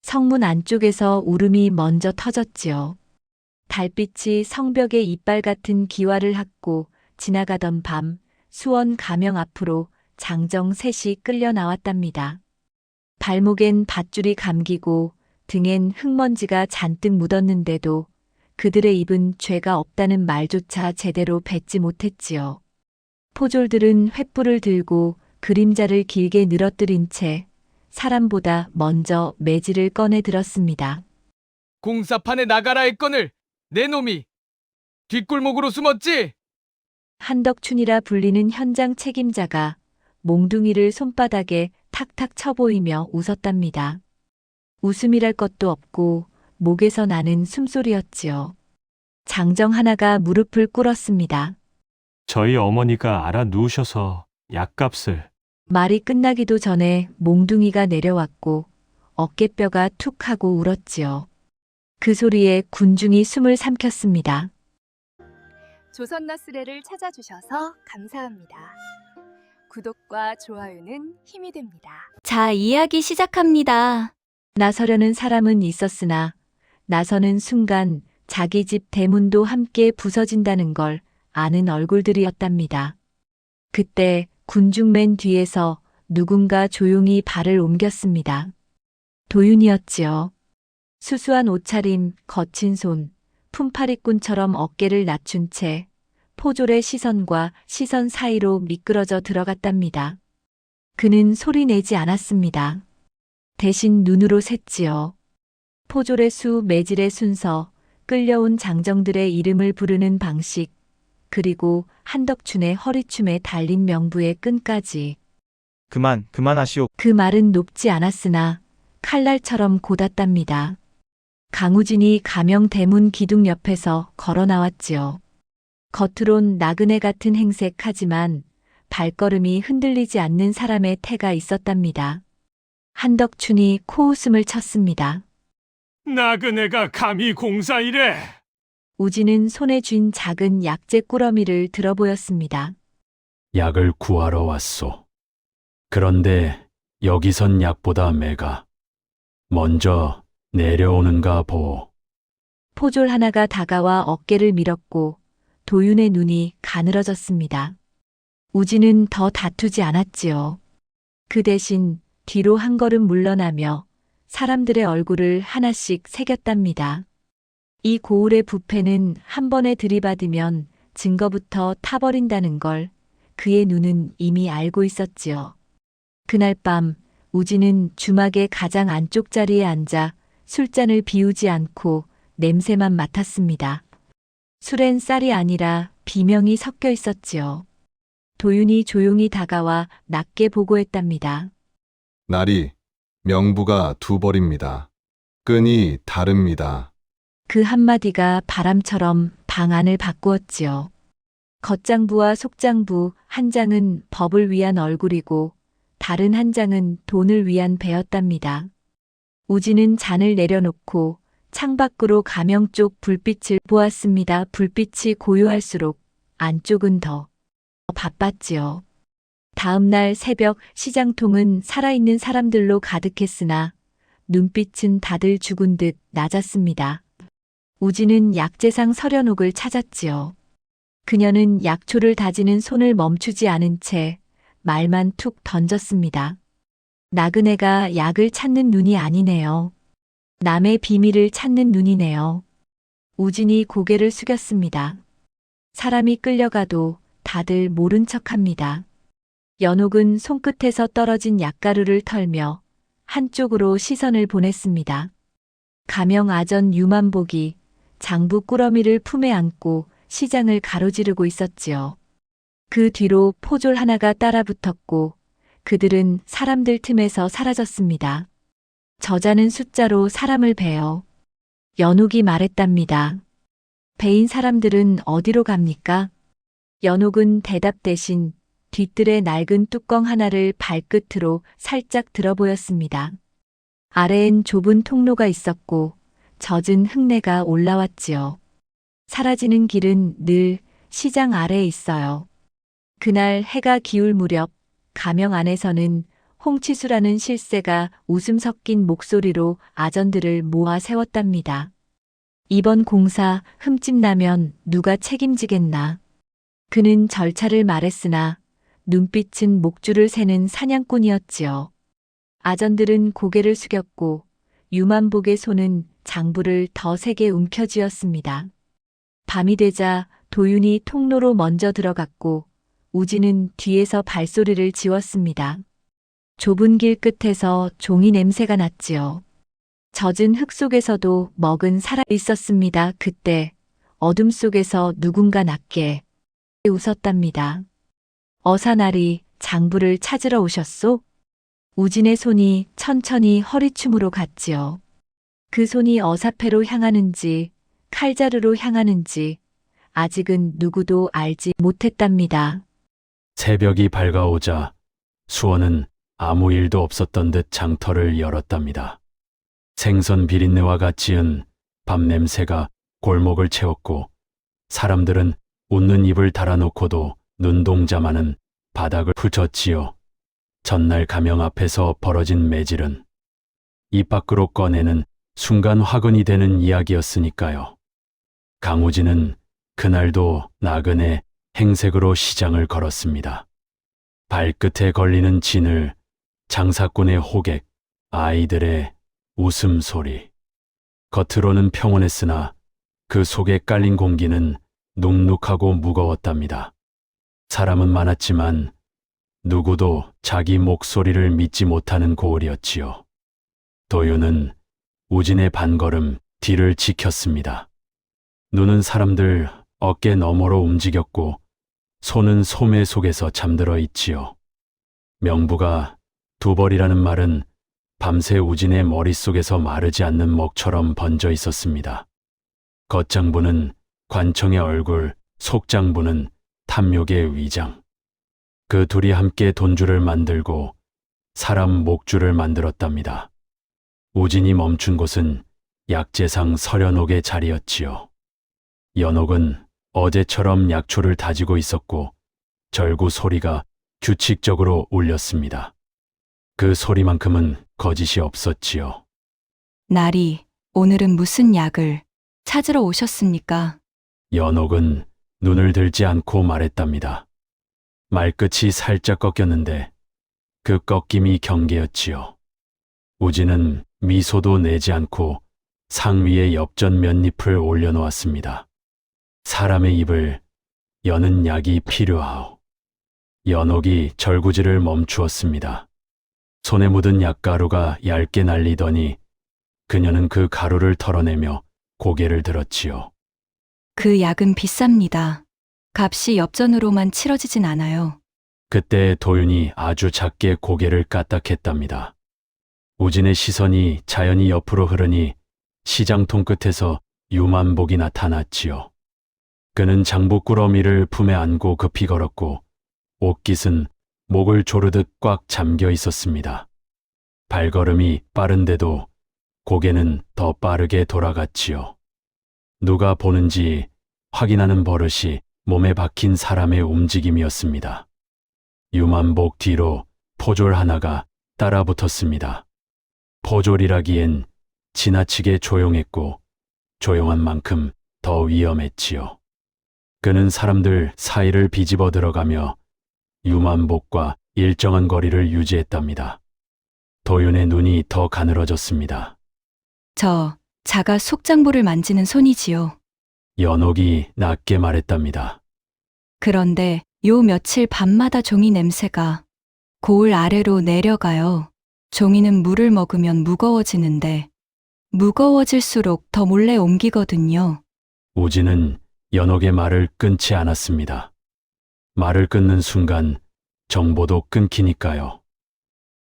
성문 안쪽에서 울음이 먼저 터졌지요. 달빛이 성벽에 이빨 같은 기와를 핥고 지나가던 밤, 수원 가명 앞으로 장정 셋이 끌려 나왔답니다. 발목엔 밧줄이 감기고 등엔 흙먼지가 잔뜩 묻었는데도 그들의 입은 죄가 없다는 말조차 제대로 뱉지 못했지요. 포졸들은 횃불을 들고 그림자를 길게 늘어뜨린 채 사람보다 먼저 매질을 꺼내 들었습니다. 공사판에 나가라의 건을 내 놈이 뒷골목으로 숨었지? 한덕춘이라 불리는 현장 책임자가 몽둥이를 손바닥에 탁탁 쳐 보이며 웃었답니다. 웃음이랄 것도 없고 목에서 나는 숨소리였지요. 장정 하나가 무릎을 꿇었습니다. 저희 어머니가 알아 누우셔서 약값을. 말이 끝나기도 전에 몽둥이가 내려왔고 어깨뼈가 툭 하고 울었지요. 그 소리에 군중이 숨을 삼켰습니다. 조선너스레를 찾아주셔서 감사합니다. 구독과 좋아요는 힘이 됩니다. 자, 이야기 시작합니다. 나서려는 사람은 있었으나 나서는 순간 자기 집 대문도 함께 부서진다는 걸 아는 얼굴들이었답니다. 그때 군중 맨 뒤에서 누군가 조용히 발을 옮겼습니다. 도윤이었지요. 수수한 옷차림, 거친 손, 품팔이꾼처럼 어깨를 낮춘 채 포졸의 시선과 시선 사이로 미끄러져 들어갔답니다. 그는 소리 내지 않았습니다. 대신 눈으로 샜지요. 포졸의 수, 매질의 순서, 끌려온 장정들의 이름을 부르는 방식, 그리고 한덕춘의 허리춤에 달린 명부의 끈까지. 그만하시오. 그 말은 높지 않았으나 칼날처럼 곧았답니다. 강우진이 가명 대문 기둥 옆에서 걸어 나왔지요. 겉으론 나그네 같은 행색하지만 발걸음이 흔들리지 않는 사람의 태가 있었답니다. 한덕춘이 코웃음을 쳤습니다. 나그네가 감히 공사이래. 우진은 손에 쥔 작은 약재 꾸러미를 들어보였습니다. 약을 구하러 왔소. 그런데 여기선 약보다 매가 먼저 내려오는가 보오. 포졸 하나가 다가와 어깨를 밀었고 도윤의 눈이 가늘어졌습니다. 우진은 더 다투지 않았지요. 그 대신 뒤로 한 걸음 물러나며 사람들의 얼굴을 하나씩 새겼답니다. 이 고을의 부패는 한 번에 들이받으면 증거부터 타버린다는 걸 그의 눈은 이미 알고 있었지요. 그날 밤 우진은 주막의 가장 안쪽 자리에 앉아 술잔을 비우지 않고 냄새만 맡았습니다. 술엔 쌀이 아니라 비명이 섞여 있었지요. 도윤이 조용히 다가와 낮게 보고했답니다. 날이 명부가 두 벌입니다. 끈이 다릅니다. 그 한마디가 바람처럼 방 안을 바꾸었지요. 겉장부와 속장부 한 장은 법을 위한 얼굴이고 다른 한 장은 돈을 위한 배였답니다. 우진은 잔을 내려놓고 창밖으로 가명 쪽 불빛을 보았습니다. 불빛이 고요할수록 안쪽은 더 바빴지요. 다음 날 새벽 시장통은 살아있는 사람들로 가득했으나 눈빛은 다들 죽은 듯 낮았습니다. 우진은 약재상 서련옥을 찾았지요. 그녀는 약초를 다지는 손을 멈추지 않은 채 말만 툭 던졌습니다. 나그네가 약을 찾는 눈이 아니네요. 남의 비밀을 찾는 눈이네요. 우진이 고개를 숙였습니다. 사람이 끌려가도 다들 모른 척합니다. 연옥은 손끝에서 떨어진 약가루를 털며 한쪽으로 시선을 보냈습니다. 가명 아전 유만복이 장부 꾸러미를 품에 안고 시장을 가로지르고 있었지요. 그 뒤로 포졸 하나가 따라붙었고 그들은 사람들 틈에서 사라졌습니다. 저자는 숫자로 사람을 베어 연옥이 말했답니다. 베인 사람들은 어디로 갑니까? 연옥은 대답 대신 뒤뜰에 낡은 뚜껑 하나를 발끝으로 살짝 들어보였습니다. 아래엔 좁은 통로가 있었고 젖은 흙내가 올라왔지요. 사라지는 길은 늘 시장 아래에 있어요. 그날 해가 기울 무렵 가명 안에서는 홍치수라는 실세가 웃음 섞인 목소리로 아전들을 모아 세웠답니다. 이번 공사 흠집 나면 누가 책임지겠나. 그는 절차를 말했으나 눈빛은 목줄을 세는 사냥꾼이었지요. 아전들은 고개를 숙였고 유만복의 손은 장부를 더 세게 움켜쥐었습니다. 밤이 되자 도윤이 통로로 먼저 들어갔고 우진은 뒤에서 발소리를 지웠습니다. 좁은 길 끝에서 종이 냄새가 났지요. 젖은 흙 속에서도 먹은 살아 있었습니다. 그때 어둠 속에서 누군가 낮게 웃었답니다. 어사나리 장부를 찾으러 오셨소? 우진의 손이 천천히 허리춤으로 갔지요. 그 손이 어사패로 향하는지 칼자루로 향하는지 아직은 누구도 알지 못했답니다. 새벽이 밝아오자 수원은 아무 일도 없었던 듯 장터를 열었답니다. 생선 비린내와 같이은 밤 냄새가 골목을 채웠고 사람들은 웃는 입을 달아놓고도 눈동자만은 바닥을 훑었지요. 전날 가명 앞에서 벌어진 매질은 입 밖으로 꺼내는 순간 화근이 되는 이야기였으니까요. 강우진은 그날도 나그네 행색으로 시장을 걸었습니다. 발끝에 걸리는 진을, 장사꾼의 호객, 아이들의 웃음소리. 겉으로는 평온했으나 그 속에 깔린 공기는 눅눅하고 무거웠답니다. 사람은 많았지만 누구도 자기 목소리를 믿지 못하는 고을이었지요. 도윤은 우진의 반걸음 뒤를 지켰습니다. 눈은 사람들 어깨 너머로 움직였고 손은 소매 속에서 잠들어 있지요. 명부가 두 벌이라는 말은 밤새 우진의 머릿속에서 마르지 않는 먹처럼 번져 있었습니다. 겉장부는 관청의 얼굴, 속장부는 탐욕의 위장. 그 둘이 함께 돈줄을 만들고 사람 목줄을 만들었답니다. 우진이 멈춘 곳은 약재상 서련옥의 자리였지요. 연옥은 어제처럼 약초를 다지고 있었고 절구 소리가 규칙적으로 울렸습니다. 그 소리만큼은 거짓이 없었지요. 나리, 오늘은 무슨 약을 찾으러 오셨습니까? 연옥은 눈을 들지 않고 말했답니다. 말끝이 살짝 꺾였는데 그 꺾임이 경계였지요. 우진은 미소도 내지 않고 상 위에 엽전 몇 잎을 올려놓았습니다. 사람의 입을 여는 약이 필요하오. 연옥이 절구질을 멈추었습니다. 손에 묻은 약가루가 얇게 날리더니 그녀는 그 가루를 털어내며 고개를 들었지요. 그 약은 비쌉니다. 값이 엽전으로만 치러지진 않아요. 그때 도윤이 아주 작게 고개를 까딱했답니다. 우진의 시선이 자연히 옆으로 흐르니 시장통 끝에서 유만복이 나타났지요. 그는 장부 꾸러미를 품에 안고 급히 걸었고 옷깃은 목을 조르듯 꽉 잠겨 있었습니다. 발걸음이 빠른데도 고개는 더 빠르게 돌아갔지요. 누가 보는지 확인하는 버릇이 몸에 박힌 사람의 움직임이었습니다. 유만복 뒤로 포졸 하나가 따라 붙었습니다. 포졸이라기엔 지나치게 조용했고 조용한 만큼 더 위험했지요. 그는 사람들 사이를 비집어 들어가며 유만복과 일정한 거리를 유지했답니다. 도윤의 눈이 더 가늘어졌습니다. 저 자가 속장부를 만지는 손이지요. 연옥이 낮게 말했답니다. 그런데 요 며칠 밤마다 종이 냄새가 고을 아래로 내려가요. 종이는 물을 먹으면 무거워지는데 무거워질수록 더 몰래 옮기거든요. 우진은 연옥의 말을 끊지 않았습니다. 말을 끊는 순간 정보도 끊기니까요.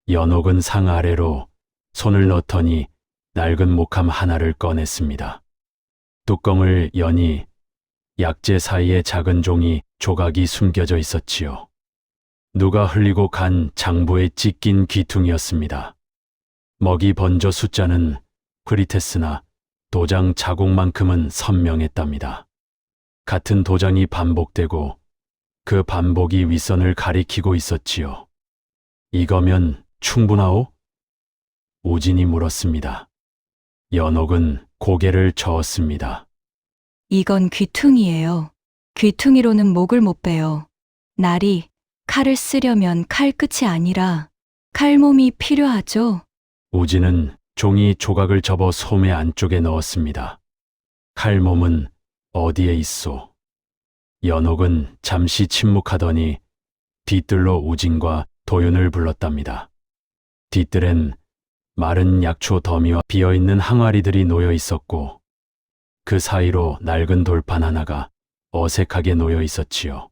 연옥은 상 아래로 손을 넣더니 낡은 목함 하나를 꺼냈습니다. 뚜껑을 여니 약재 사이에 작은 종이 조각이 숨겨져 있었지요. 누가 흘리고 간 장부에 찢긴 귀퉁이였습니다. 먹이 번져 숫자는 흐릿했으나 도장 자국만큼은 선명했답니다. 같은 도장이 반복되고 그 반복이 윗선을 가리키고 있었지요. 이거면 충분하오? 우진이 물었습니다. 연옥은 고개를 저었습니다. 이건 귀퉁이에요. 귀퉁이로는 목을 못 베요. 날이 칼을 쓰려면 칼 끝이 아니라 칼몸이 필요하죠. 우진은 종이 조각을 접어 소매 안쪽에 넣었습니다. 칼몸은 어디에 있소? 연옥은 잠시 침묵하더니 뒤뜰로 우진과 도윤을 불렀답니다. 뒤뜰엔 마른 약초 더미와 비어있는 항아리들이 놓여 있었고 그 사이로 낡은 돌판 하나가 어색하게 놓여 있었지요.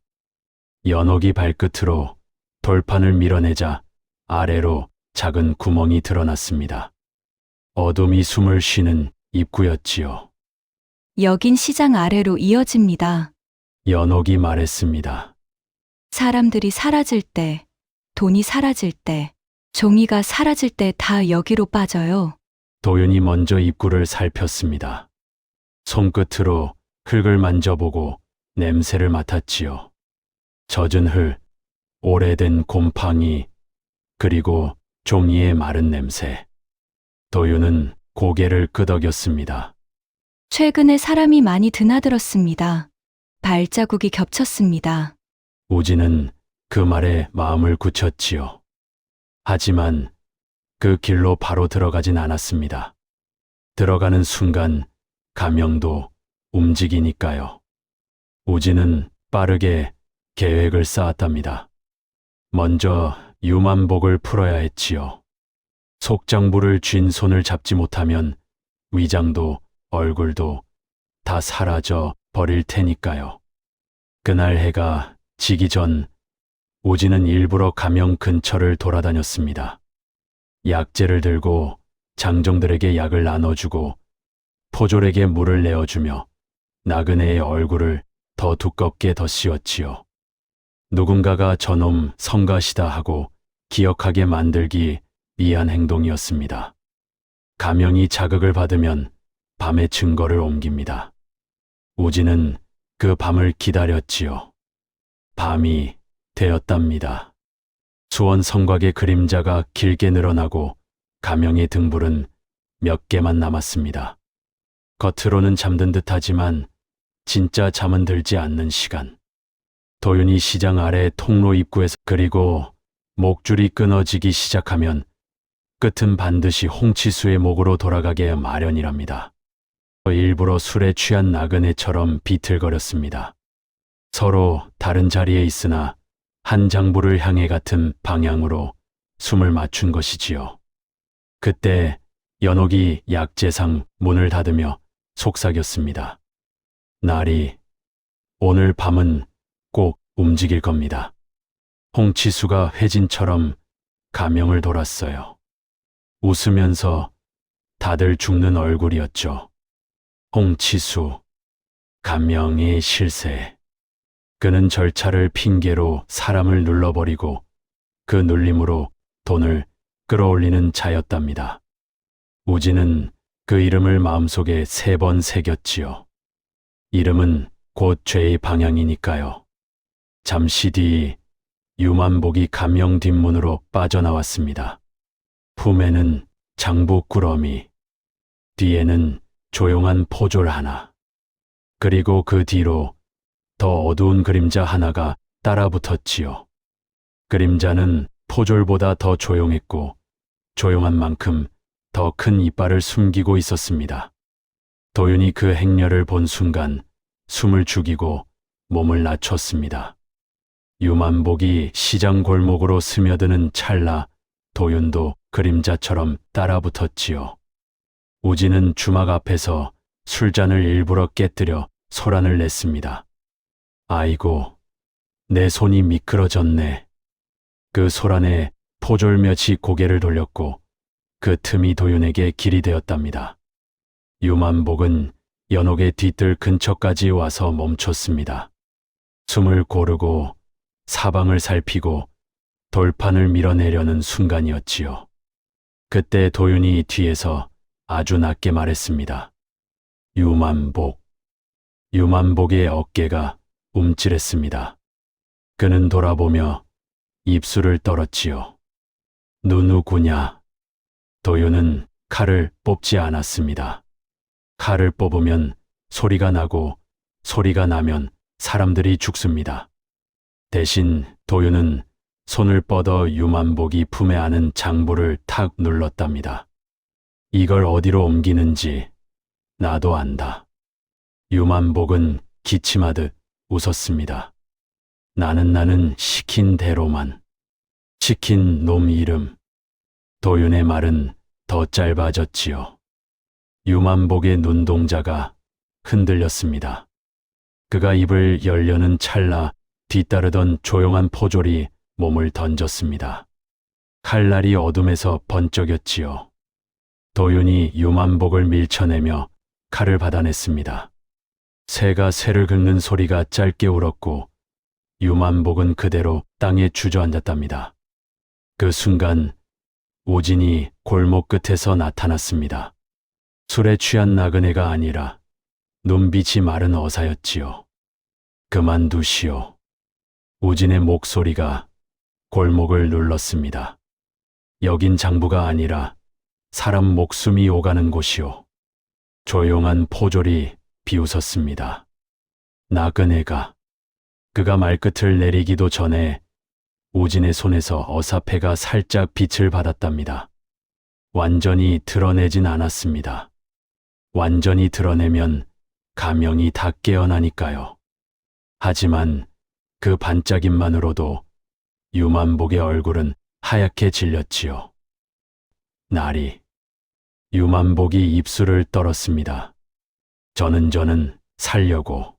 연옥이 발끝으로 돌판을 밀어내자 아래로 작은 구멍이 드러났습니다. 어둠이 숨을 쉬는 입구였지요. 여긴 시장 아래로 이어집니다. 연옥이 말했습니다. 사람들이 사라질 때, 돈이 사라질 때, 종이가 사라질 때 다 여기로 빠져요. 도윤이 먼저 입구를 살폈습니다. 손끝으로 흙을 만져보고 냄새를 맡았지요. 젖은 흙, 오래된 곰팡이, 그리고 종이의 마른 냄새. 도윤은 고개를 끄덕였습니다. 최근에 사람이 많이 드나들었습니다. 발자국이 겹쳤습니다. 우진은 그 말에 마음을 굳혔지요. 하지만 그 길로 바로 들어가진 않았습니다. 들어가는 순간 가명도 움직이니까요. 우진은 빠르게 계획을 쌓았답니다. 먼저 유만복을 풀어야 했지요. 속장부를 쥔 손을 잡지 못하면 위장도 얼굴도 다 사라져 버릴 테니까요. 그날 해가 지기 전 우진은 일부러 가명 근처를 돌아다녔습니다. 약재를 들고 장정들에게 약을 나눠주고 포졸에게 물을 내어주며 나그네의 얼굴을 더 두껍게 덧씌웠지요. 누군가가 저놈 성가시다 하고 기억하게 만들기 위한 행동이었습니다. 가명이 자극을 받으면 밤에 증거를 옮깁니다. 우진은 그 밤을 기다렸지요. 밤이 되었답니다. 수원 성곽의 그림자가 길게 늘어나고 가명의 등불은 몇 개만 남았습니다. 겉으로는 잠든 듯하지만 진짜 잠은 들지 않는 시간. 도윤이 시장 아래 통로 입구에서 그리고 목줄이 끊어지기 시작하면 끝은 반드시 홍치수의 목으로 돌아가게 마련이랍니다. 일부러 술에 취한 나그네처럼 비틀거렸습니다. 서로 다른 자리에 있으나 한 장부를 향해 같은 방향으로 숨을 맞춘 것이지요. 그때 연옥이 약재상 문을 닫으며 속삭였습니다. 날이 오늘 밤은 꼭 움직일 겁니다. 홍치수가 회진처럼 가명을 돌았어요. 웃으면서 다들 죽는 얼굴이었죠. 홍치수, 가명의 실세. 그는 절차를 핑계로 사람을 눌러버리고 그 눌림으로 돈을 끌어올리는 자였답니다. 우진은 그 이름을 마음속에 3번 새겼지요. 이름은 곧 죄의 방향이니까요. 잠시 뒤 유만복이 가명 뒷문으로 빠져나왔습니다. 품에는 장부 꾸러미, 뒤에는 조용한 포졸 하나, 그리고 그 뒤로 더 어두운 그림자 하나가 따라 붙었지요. 그림자는 포졸보다 더 조용했고 조용한 만큼 더 큰 이빨을 숨기고 있었습니다. 도윤이 그 행렬을 본 순간 숨을 죽이고 몸을 낮췄습니다. 유만복이 시장 골목으로 스며드는 찰나 도윤도 그림자처럼 따라 붙었지요. 우진은 주막 앞에서 술잔을 일부러 깨뜨려 소란을 냈습니다. 아이고, 내 손이 미끄러졌네. 그 소란에 포졸 몇이 고개를 돌렸고 그 틈이 도윤에게 길이 되었답니다. 유만복은 연옥의 뒤뜰 근처까지 와서 멈췄습니다. 숨을 고르고 사방을 살피고 돌판을 밀어내려는 순간이었지요. 그때 도윤이 뒤에서 아주 낮게 말했습니다. 유만복. 유만복의 어깨가 움찔했습니다. 그는 돌아보며 입술을 떨었지요. 누구냐? 도윤은 칼을 뽑지 않았습니다. 칼을 뽑으면 소리가 나고 소리가 나면 사람들이 죽습니다. 대신 도윤은 손을 뻗어 유만복이 품에 안은 장부를 탁 눌렀답니다. 이걸 어디로 옮기는지 나도 안다. 유만복은 기침하듯 웃었습니다. 나는 시킨 대로만. 시킨 놈 이름. 도윤의 말은 더 짧아졌지요. 유만복의 눈동자가 흔들렸습니다. 그가 입을 열려는 찰나 뒤따르던 조용한 포졸이 몸을 던졌습니다. 칼날이 어둠에서 번쩍였지요. 도윤이 유만복을 밀쳐내며 칼을 받아냈습니다. 새가 새를 긁는 소리가 짧게 울었고 유만복은 그대로 땅에 주저앉았답니다. 그 순간 우진이 골목 끝에서 나타났습니다. 술에 취한 나그네가 아니라 눈빛이 마른 어사였지요. 그만두시오. 우진의 목소리가 골목을 눌렀습니다. 여긴 장부가 아니라 사람 목숨이 오가는 곳이오. 조용한 포졸이 비웃었습니다. 나그네가. 그가 말끝을 내리기도 전에 우진의 손에서 어사패가 살짝 빛을 받았답니다. 완전히 드러내진 않았습니다. 완전히 드러내면 가명이 다 깨어나니까요. 하지만 그 반짝임만으로도 유만복의 얼굴은 하얗게 질렸지요. 나리. 유만복이 입술을 떨었습니다. 저는 살려고.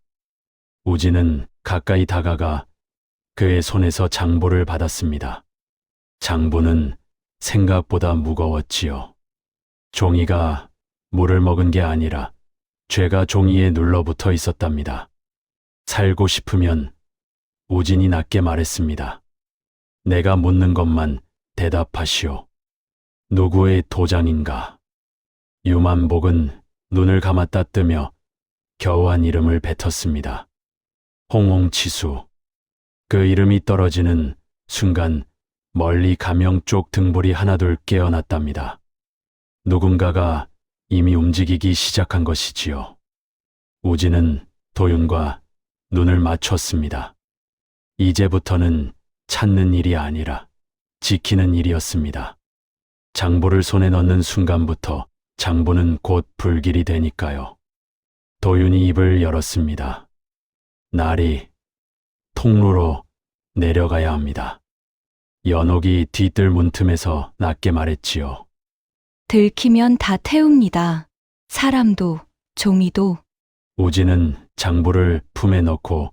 우진은 가까이 다가가 그의 손에서 장부를 받았습니다. 장부는 생각보다 무거웠지요. 종이가 물을 먹은 게 아니라 죄가 종이에 눌러붙어 있었답니다. 살고 싶으면 우진이 낮게 말했습니다. 내가 묻는 것만 대답하시오. 누구의 도장인가? 유만복은 눈을 감았다 뜨며 겨우 한 이름을 뱉었습니다. 홍홍치수. 그 이름이 떨어지는 순간 멀리 가명 쪽 등불이 하나둘 깨어났답니다. 누군가가 이미 움직이기 시작한 것이지요. 우진은 도윤과 눈을 맞췄습니다. 이제부터는 찾는 일이 아니라 지키는 일이었습니다. 장부를 손에 넣는 순간부터 장부는 곧 불길이 되니까요. 도윤이 입을 열었습니다. 날이 통로로 내려가야 합니다. 연옥이 뒤뜰 문틈에서 낮게 말했지요. 들키면 다 태웁니다. 사람도, 종이도. 우진은 장부를 품에 넣고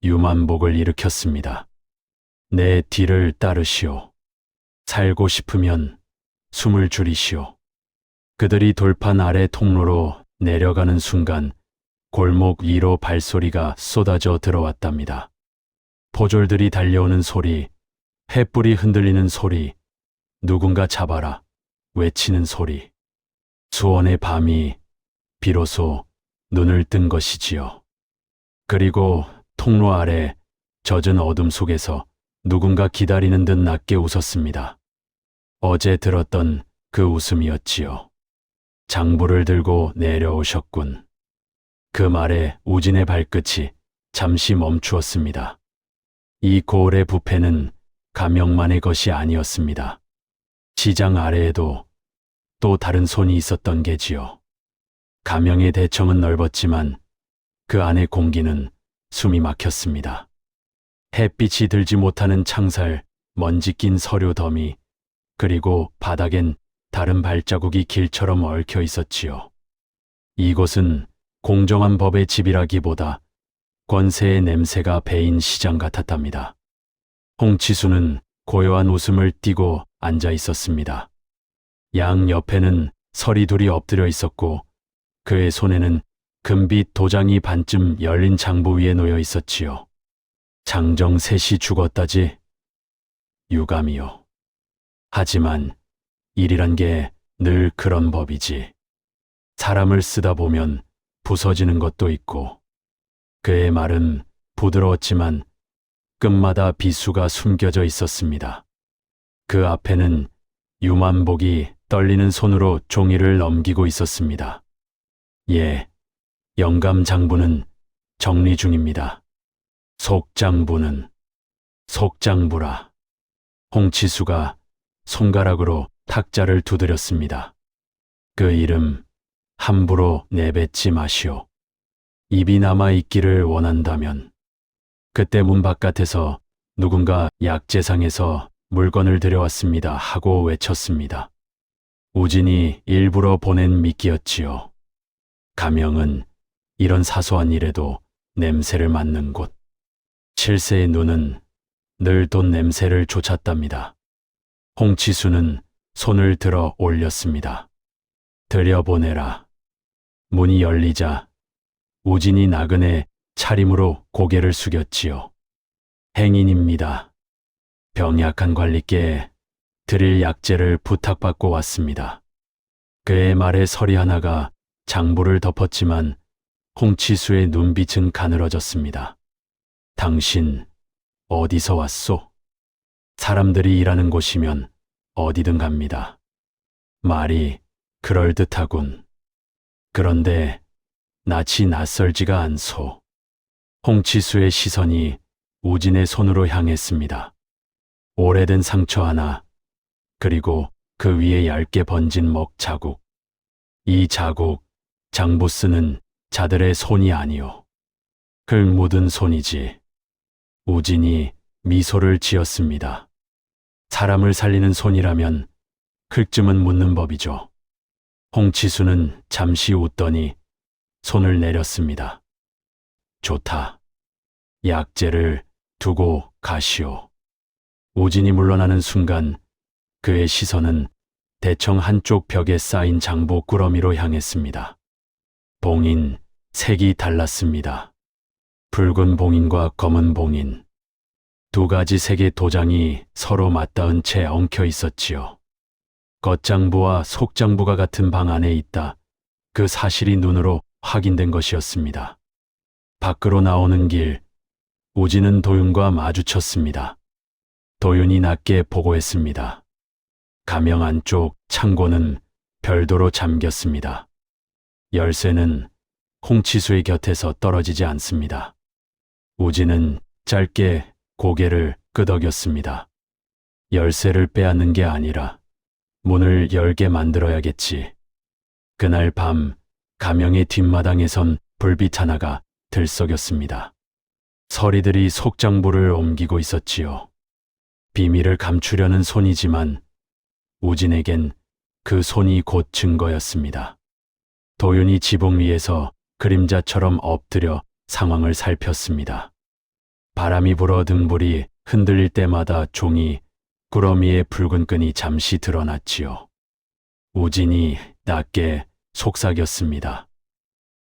유만복을 일으켰습니다. 내 뒤를 따르시오. 살고 싶으면 숨을 줄이시오. 그들이 돌판 아래 통로로 내려가는 순간 골목 위로 발소리가 쏟아져 들어왔답니다. 포졸들이 달려오는 소리, 횃불이 흔들리는 소리, 누군가 잡아라 외치는 소리. 수원의 밤이 비로소 눈을 뜬 것이지요. 그리고 통로 아래 젖은 어둠 속에서 누군가 기다리는 듯 낮게 웃었습니다. 어제 들었던 그 웃음이었지요. 장부를 들고 내려오셨군. 그 말에 우진의 발끝이 잠시 멈추었습니다. 이 고을의 부패는 가명만의 것이 아니었습니다. 시장 아래에도 또 다른 손이 있었던 게지요. 가명의 대청은 넓었지만 그 안의 공기는 숨이 막혔습니다. 햇빛이 들지 못하는 창살, 먼지 낀 서류 더미, 그리고 바닥엔 다른 발자국이 길처럼 얽혀 있었지요. 이곳은 공정한 법의 집이라기보다 권세의 냄새가 배인 시장 같았답니다. 홍치수는 고요한 웃음을 띠고 앉아 있었습니다. 양 옆에는 서리 둘이 엎드려 있었고 그의 손에는 금빛 도장이 반쯤 열린 장부 위에 놓여 있었지요. 장정셋이 죽었다지? 유감이요. 하지만 일이란 게 늘 그런 법이지. 사람을 쓰다 보면 부서지는 것도 있고. 그의 말은 부드러웠지만 끝마다 비수가 숨겨져 있었습니다. 그 앞에는 유만복이 떨리는 손으로 종이를 넘기고 있었습니다. 예, 영감 장부는 정리 중입니다. 속장부는 속장부라. 홍치수가 손가락으로 탁자를 두드렸습니다. 그 이름 함부로 내뱉지 마시오. 입이 남아 있기를 원한다면. 그때 문 바깥에서 누군가 약재상에서 물건을 들여왔습니다 하고 외쳤습니다. 우진이 일부러 보낸 미끼였지요. 가명은 이런 사소한 일에도 냄새를 맡는 곳. 칠세의 눈은 늘 돈 냄새를 쫓았답니다. 홍치수는 손을 들어 올렸습니다. 들여보내라. 문이 열리자 우진이 나그네 차림으로 고개를 숙였지요. 행인입니다. 병약한 관리께 드릴 약재를 부탁받고 왔습니다. 그의 말에 서리 하나가 장부를 덮었지만 홍치수의 눈빛은 가늘어졌습니다. 당신 어디서 왔소? 사람들이 일하는 곳이면 어디든 갑니다. 말이 그럴듯하군. 그런데 낯이 낯설지가 않소. 홍치수의 시선이 우진의 손으로 향했습니다. 오래된 상처 하나, 그리고 그 위에 얇게 번진 먹 자국. 이 자국, 장부 쓰는 자들의 손이 아니오. 흙 묻은 손이지. 우진이 미소를 지었습니다. 사람을 살리는 손이라면 흙쯤은 묻는 법이죠. 홍치수는 잠시 웃더니 손을 내렸습니다. 좋다. 약재를 두고 가시오. 우진이 물러나는 순간 그의 시선은 대청 한쪽 벽에 쌓인 장부 꾸러미로 향했습니다. 봉인, 색이 달랐습니다. 붉은 봉인과 검은 봉인. 두 가지 색의 도장이 서로 맞닿은 채 엉켜 있었지요. 겉장부와 속장부가 같은 방 안에 있다. 그 사실이 눈으로 확인된 것이었습니다. 밖으로 나오는 길, 우진은 도윤과 마주쳤습니다. 도윤이 낮게 보고했습니다. 가명 안쪽 창고는 별도로 잠겼습니다. 열쇠는 홍치수의 곁에서 떨어지지 않습니다. 우진은 짧게 고개를 끄덕였습니다. 열쇠를 빼앗는 게 아니라 문을 열게 만들어야겠지. 그날 밤 가명의 뒷마당에선 불빛 하나가 들썩였습니다. 서리들이 속장부를 옮기고 있었지요. 비밀을 감추려는 손이지만 우진에겐 그 손이 곧 증거였습니다. 도윤이 지붕 위에서 그림자처럼 엎드려 상황을 살폈습니다. 바람이 불어 등불이 흔들릴 때마다 종이 꾸러미의 붉은 끈이 잠시 드러났지요. 우진이 낮게 속삭였습니다.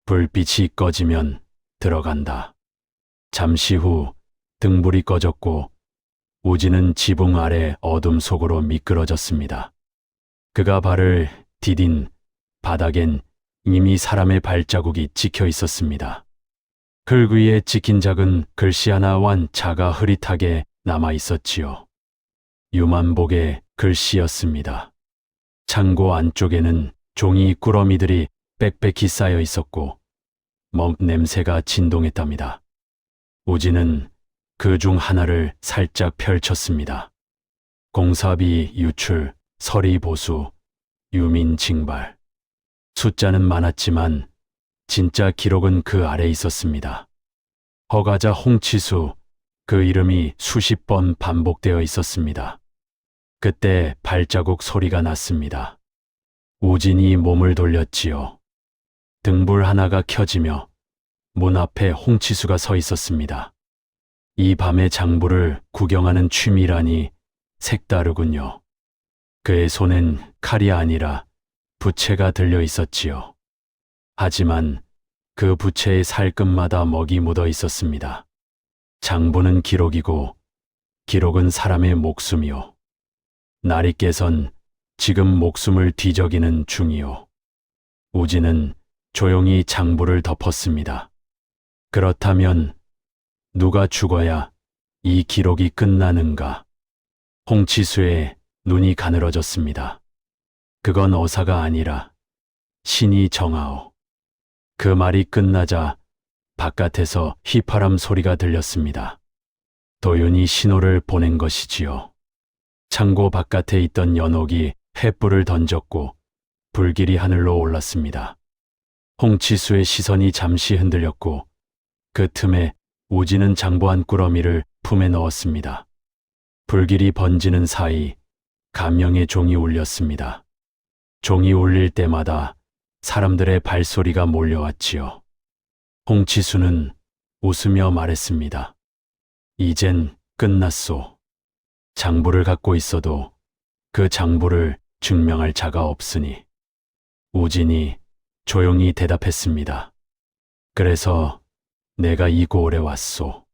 불빛이 꺼지면 들어간다. 잠시 후 등불이 꺼졌고 우진은 지붕 아래 어둠 속으로 미끄러졌습니다. 그가 발을 디딘 바닥엔 이미 사람의 발자국이 찍혀 있었습니다. 흙 위에 찍힌 작은 글씨 하나 완자가 흐릿하게 남아 있었지요. 유만복의 글씨였습니다. 창고 안쪽에는 종이 꾸러미들이 빽빽히 쌓여 있었고 먹 냄새가 진동했답니다. 우진은 그 중 하나를 살짝 펼쳤습니다. 공사비 유출, 서리 보수, 유민 징발. 숫자는 많았지만 진짜 기록은 그 아래 있었습니다. 허가자 홍치수, 그 이름이 수십 번 반복되어 있었습니다. 그때 발자국 소리가 났습니다. 우진이 몸을 돌렸지요. 등불 하나가 켜지며 문 앞에 홍치수가 서 있었습니다. 이 밤의 장부를 구경하는 취미라니 색다르군요. 그의 손엔 칼이 아니라 부채가 들려 있었지요. 하지만 그 부채의 살끝마다 먹이 묻어 있었습니다. 장부는 기록이고 기록은 사람의 목숨이요. 날이 깨선 지금 목숨을 뒤적이는 중이요. 우진은 조용히 장부를 덮었습니다. 그렇다면 누가 죽어야 이 기록이 끝나는가? 홍치수의 눈이 가늘어졌습니다. 그건 어사가 아니라 신이 정하오. 그 말이 끝나자 바깥에서 휘파람 소리가 들렸습니다. 도윤이 신호를 보낸 것이지요. 창고 바깥에 있던 연옥이 횃불을 던졌고 불길이 하늘로 올랐습니다. 홍치수의 시선이 잠시 흔들렸고 그 틈에 우지는 장부 한 꾸러미를 품에 넣었습니다. 불길이 번지는 사이 감명의 종이 울렸습니다. 종이 울릴 때마다 사람들의 발소리가 몰려왔지요. 홍치수는 웃으며 말했습니다. 이젠 끝났소. 장부를 갖고 있어도 그 장부를 증명할 자가 없으니. 우진이 조용히 대답했습니다. 그래서 내가 이 고을에 왔소.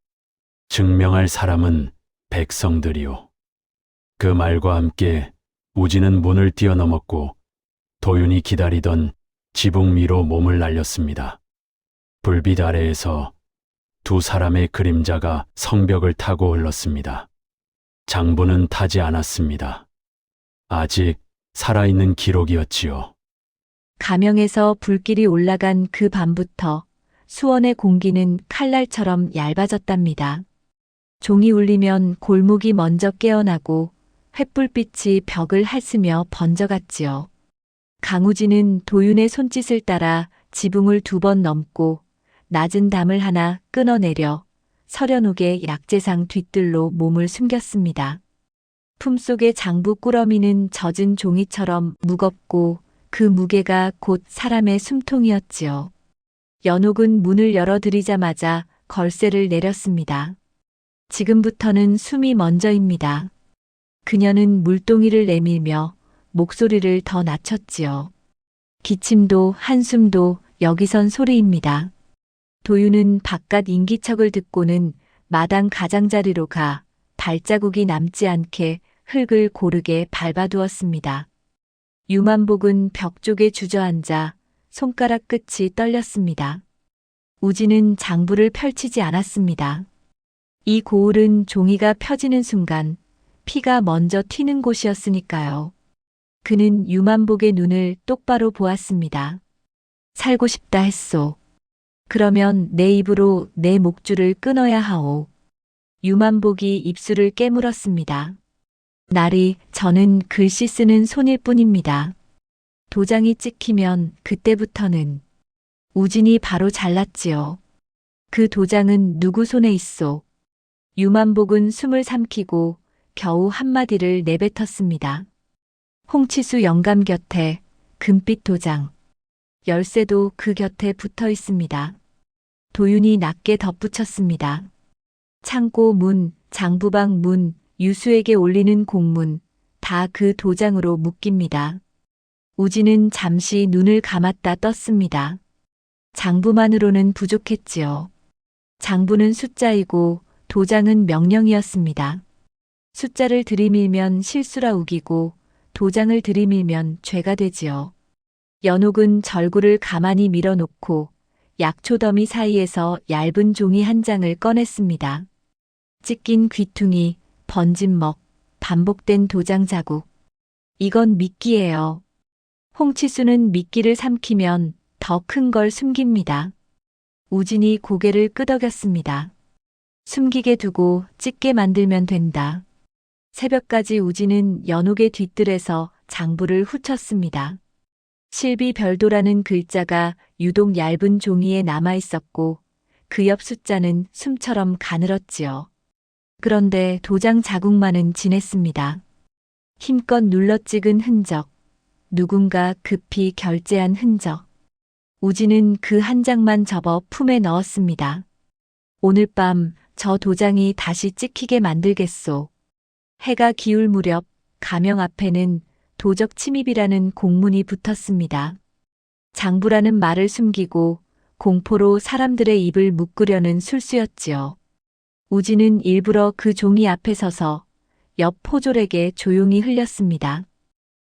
증명할 사람은 백성들이오. 그 말과 함께 우진은 문을 뛰어넘었고 도윤이 기다리던 지붕 위로 몸을 날렸습니다. 불빛 아래에서 두 사람의 그림자가 성벽을 타고 흘렀습니다. 장부는 타지 않았습니다. 아직 살아있는 기록이었지요. 가명에서 불길이 올라간 그 밤부터 수원의 공기는 칼날처럼 얇아졌답니다. 종이 울리면 골목이 먼저 깨어나고 횃불빛이 벽을 핥으며 번져갔지요. 강우진은 도윤의 손짓을 따라 지붕을 2번 넘고 낮은 담을 하나 끊어내려 서련옥의 약재상 뒤뜰로 몸을 숨겼습니다. 품속의 장부 꾸러미는 젖은 종이처럼 무겁고 그 무게가 곧 사람의 숨통이었지요. 연옥은 문을 열어드리자마자 걸쇠를 내렸습니다. 지금부터는 숨이 먼저입니다. 그녀는 물동이를 내밀며 목소리를 더 낮췄지요. 기침도 한숨도 여기선 소리입니다. 도윤은 바깥 인기척을 듣고는 마당 가장자리로 가 발자국이 남지 않게 흙을 고르게 밟아두었습니다. 유만복은 벽 쪽에 주저앉아 손가락 끝이 떨렸습니다. 우진은 장부를 펼치지 않았습니다. 이 고을은 종이가 펴지는 순간 피가 먼저 튀는 곳이었으니까요. 그는 유만복의 눈을 똑바로 보았습니다. 살고 싶다 했소. 그러면 내 입으로 내 목줄을 끊어야 하오. 유만복이 입술을 깨물었습니다. 날이 저는 글씨 쓰는 손일 뿐입니다. 도장이 찍히면 그때부터는 우진이 바로 잘랐지요. 그 도장은 누구 손에 있소? 유만복은 숨을 삼키고 겨우 한마디를 내뱉었습니다. 홍치수 영감 곁에 금빛 도장. 열쇠도 그 곁에 붙어 있습니다. 도윤이 낮게 덧붙였습니다. 창고 문, 장부방 문, 유수에게 올리는 공문, 다 그 도장으로 묶입니다. 우진은 잠시 눈을 감았다 떴습니다. 장부만으로는 부족했지요. 장부는 숫자이고 도장은 명령이었습니다. 숫자를 들이밀면 실수라 우기고 도장을 들이밀면 죄가 되지요. 연옥은 절구를 가만히 밀어놓고 약초더미 사이에서 얇은 종이 한 장을 꺼냈습니다. 찢긴 귀퉁이, 번진 먹, 반복된 도장 자국. 이건 미끼예요. 홍치수는 미끼를 삼키면 더 큰 걸 숨깁니다. 우진이 고개를 끄덕였습니다. 숨기게 두고 찢게 만들면 된다. 새벽까지 우진은 연옥의 뒤뜰에서 장부를 후쳤습니다. 실비별도라는 글자가 유독 얇은 종이에 남아 있었고 그 옆 숫자는 숨처럼 가늘었지요. 그런데 도장 자국만은 진했습니다. 힘껏 눌러 찍은 흔적, 누군가 급히 결제한 흔적. 우진은 그 한 장만 접어 품에 넣었습니다. 오늘 밤 저 도장이 다시 찍히게 만들겠소. 해가 기울 무렵 가명 앞에는 도적 침입이라는 공문이 붙었습니다. 장부라는 말을 숨기고 공포로 사람들의 입을 묶으려는 술수였지요. 우진은 일부러 그 종이 앞에 서서 옆 포졸에게 조용히 흘렸습니다.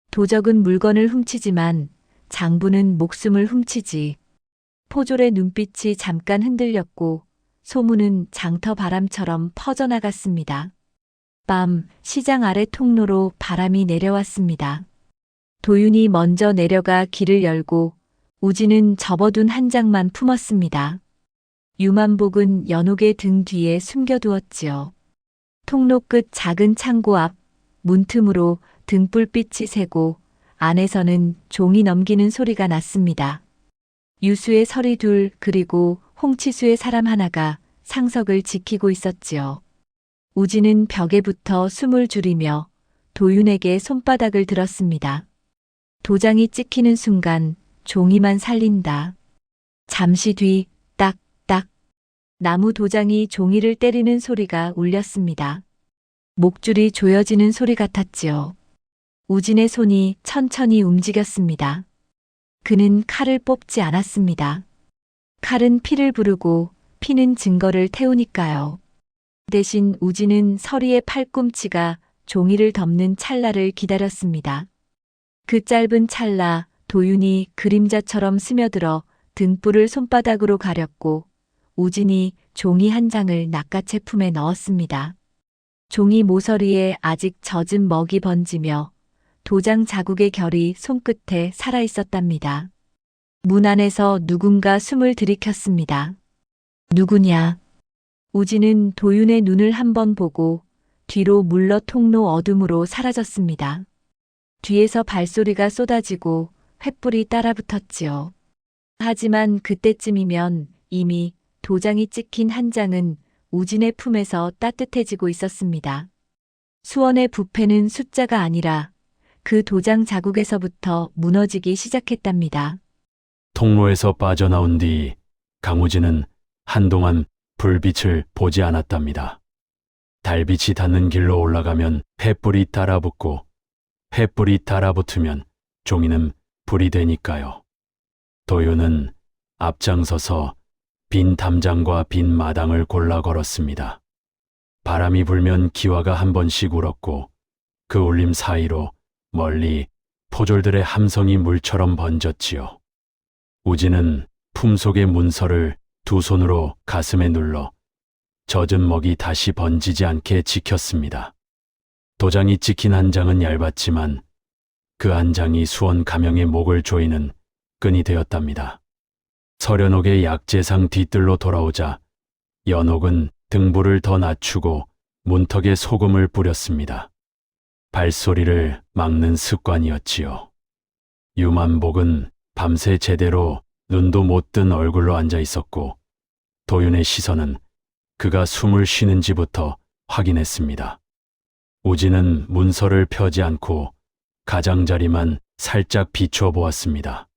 도적은 물건을 훔치지만 장부는 목숨을 훔치지. 포졸의 눈빛이 잠깐 흔들렸고 소문은 장터 바람처럼 퍼져나갔습니다. 밤 시장 아래 통로로 바람이 내려왔습니다. 도윤이 먼저 내려가 길을 열고 우진은 접어둔 한 장만 품었습니다. 유만복은 연옥의 등 뒤에 숨겨두었지요. 통로 끝 작은 창고 앞 문틈으로 등불빛이 새고 안에서는 종이 넘기는 소리가 났습니다. 유수의 서리 둘 그리고 홍치수의 사람 하나가 상석을 지키고 있었지요. 우진은 벽에 붙어 숨을 줄이며 도윤에게 손바닥을 들었습니다. 도장이 찍히는 순간 종이만 살린다. 잠시 뒤 딱딱 나무 도장이 종이를 때리는 소리가 울렸습니다. 목줄이 조여지는 소리 같았지요. 우진의 손이 천천히 움직였습니다. 그는 칼을 뽑지 않았습니다. 칼은 피를 부르고 피는 증거를 태우니까요. 대신 우진은 서리의 팔꿈치가 종이를 덮는 찰나를 기다렸습니다. 그 짧은 찰나 도윤이 그림자처럼 스며들어 등불을 손바닥으로 가렸고 우진이 종이 한 장을 낚아채 품에 넣었습니다. 종이 모서리에 아직 젖은 먹이 번지며 도장 자국의 결이 손끝에 살아있었답니다. 문 안에서 누군가 숨을 들이켰습니다. 누구냐? 우진은 도윤의 눈을 한번 보고 뒤로 물러 통로 어둠으로 사라졌습니다. 뒤에서 발소리가 쏟아지고 횃불이 따라붙었지요. 하지만 그때쯤이면 이미 도장이 찍힌 한 장은 우진의 품에서 따뜻해지고 있었습니다. 수원의 부패는 숫자가 아니라 그 도장 자국에서부터 무너지기 시작했답니다. 통로에서 빠져나온 뒤 강우진은 한동안 불빛을 보지 않았답니다. 달빛이 닿는 길로 올라가면 횃불이 따라붙고 횃불이 따라붙으면 종이는 불이 되니까요. 도윤은 앞장서서 빈 담장과 빈 마당을 골라 걸었습니다. 바람이 불면 기와가 한 번씩 울었고 그 울림 사이로 멀리 포졸들의 함성이 물처럼 번졌지요. 우진은 품속의 문서를 두 손으로 가슴에 눌러 젖은 먹이 다시 번지지 않게 지켰습니다. 도장이 찍힌 한 장은 얇았지만 그 한 장이 수원 가명의 목을 조이는 끈이 되었답니다. 서련옥의 약재상 뒤뜰로 돌아오자 연옥은 등불을 더 낮추고 문턱에 소금을 뿌렸습니다. 발소리를 막는 습관이었지요. 유만복은 밤새 제대로 눈도 못 뜬 얼굴로 앉아 있었고 도윤의 시선은 그가 숨을 쉬는지부터 확인했습니다. 우진은 문서를 펴지 않고 가장자리만 살짝 비추어 보았습니다.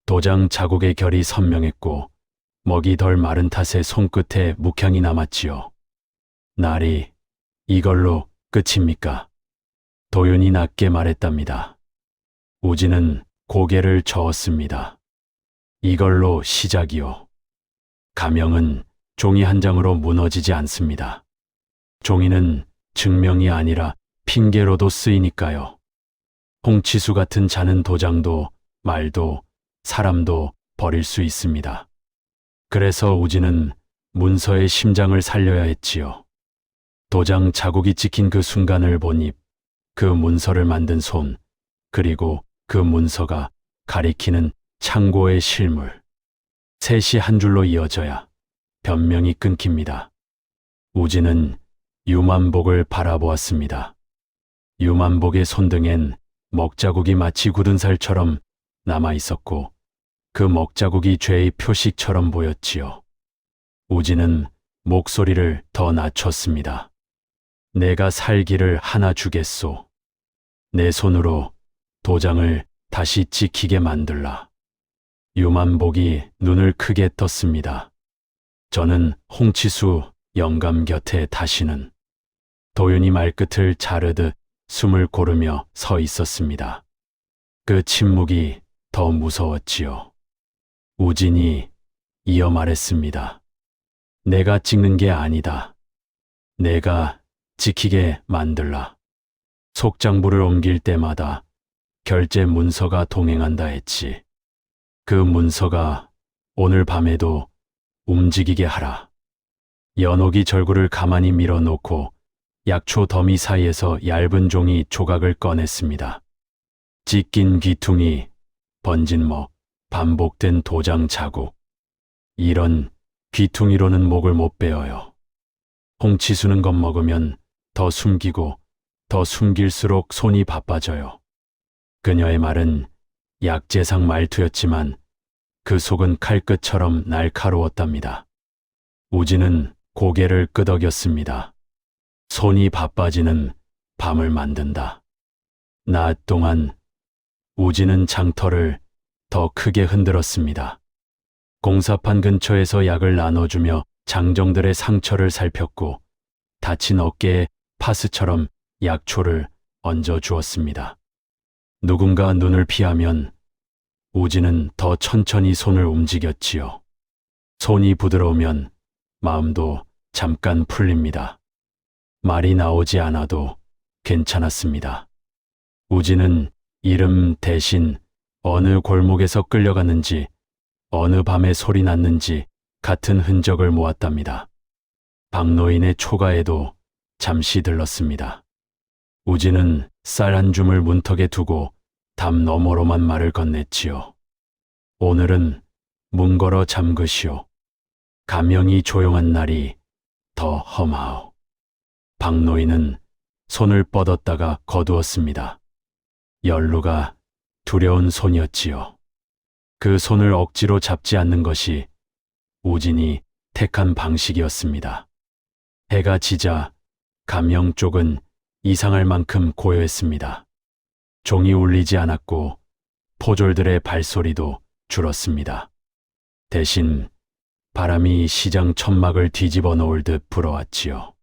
도장 자국의 결이 선명했고 먹이 덜 마른 탓에 손끝에 묵향이 남았지요. 날이 이걸로 끝입니까? 도윤이 낮게 말했답니다. 우진은 고개를 저었습니다. 이걸로 시작이요. 가명은 종이 한 장으로 무너지지 않습니다. 종이는 증명이 아니라 핑계로도 쓰이니까요. 홍치수 같은 자는 도장도 말도 사람도 버릴 수 있습니다. 그래서 우진은 문서의 심장을 살려야 했지요. 도장 자국이 찍힌 그 순간을 보니 그 문서를 만든 손, 그리고 그 문서가 가리키는 창고의 실물. 셋이 한 줄로 이어져야 변명이 끊깁니다. 우진은 유만복을 바라보았습니다. 유만복의 손등엔 먹자국이 마치 굳은 살처럼 남아 있었고 그 먹자국이 죄의 표식처럼 보였지요. 우진은 목소리를 더 낮췄습니다. 내가 살기를 하나 주겠소. 내 손으로 도장을 다시 찍히게 만들라. 유만복이 눈을 크게 떴습니다. 저는 홍치수 영감 곁에 다시는 도윤이 말끝을 자르듯 숨을 고르며 서 있었습니다. 그 침묵이 더 무서웠지요. 우진이 이어 말했습니다. 내가 찍는 게 아니다. 내가 지키게 만들라. 속장부를 옮길 때마다 결제 문서가 동행한다 했지. 그 문서가 오늘 밤에도 움직이게 하라. 연옥이 절구를 가만히 밀어놓고 약초 더미 사이에서 얇은 종이 조각을 꺼냈습니다. 찢긴 귀퉁이, 번진 먹, 반복된 도장 자국. 이런 귀퉁이로는 목을 못 베어요. 홍치수는 겁먹으면 더 숨기고 더 숨길수록 손이 바빠져요. 그녀의 말은 약재상 말투였지만 그 속은 칼끝처럼 날카로웠답니다. 우진은 고개를 끄덕였습니다. 손이 바빠지는 밤을 만든다. 낮 동안 우진은 장터를 더 크게 흔들었습니다. 공사판 근처에서 약을 나눠주며 장정들의 상처를 살폈고 다친 어깨에 파스처럼 약초를 얹어 주었습니다. 누군가 눈을 피하면 우진은 더 천천히 손을 움직였지요. 손이 부드러우면 마음도 잠깐 풀립니다. 말이 나오지 않아도 괜찮았습니다. 우진은 이름 대신 어느 골목에서 끌려갔는지 어느 밤에 소리 났는지 같은 흔적을 모았답니다. 박노인의 초가에도 잠시 들렀습니다. 우진은 쌀 한 줌을 문턱에 두고 담 너머로만 말을 건넸지요. 오늘은 문 걸어 잠그시오. 가명이 조용한 날이 더 험하오. 박노인은 손을 뻗었다가 거두었습니다. 연루가 두려운 손이었지요. 그 손을 억지로 잡지 않는 것이 우진이 택한 방식이었습니다. 해가 지자 가명 쪽은 이상할 만큼 고요했습니다. 종이 울리지 않았고 포졸들의 발소리도 줄었습니다. 대신 바람이 시장 천막을 뒤집어 놓을 듯 불어왔지요.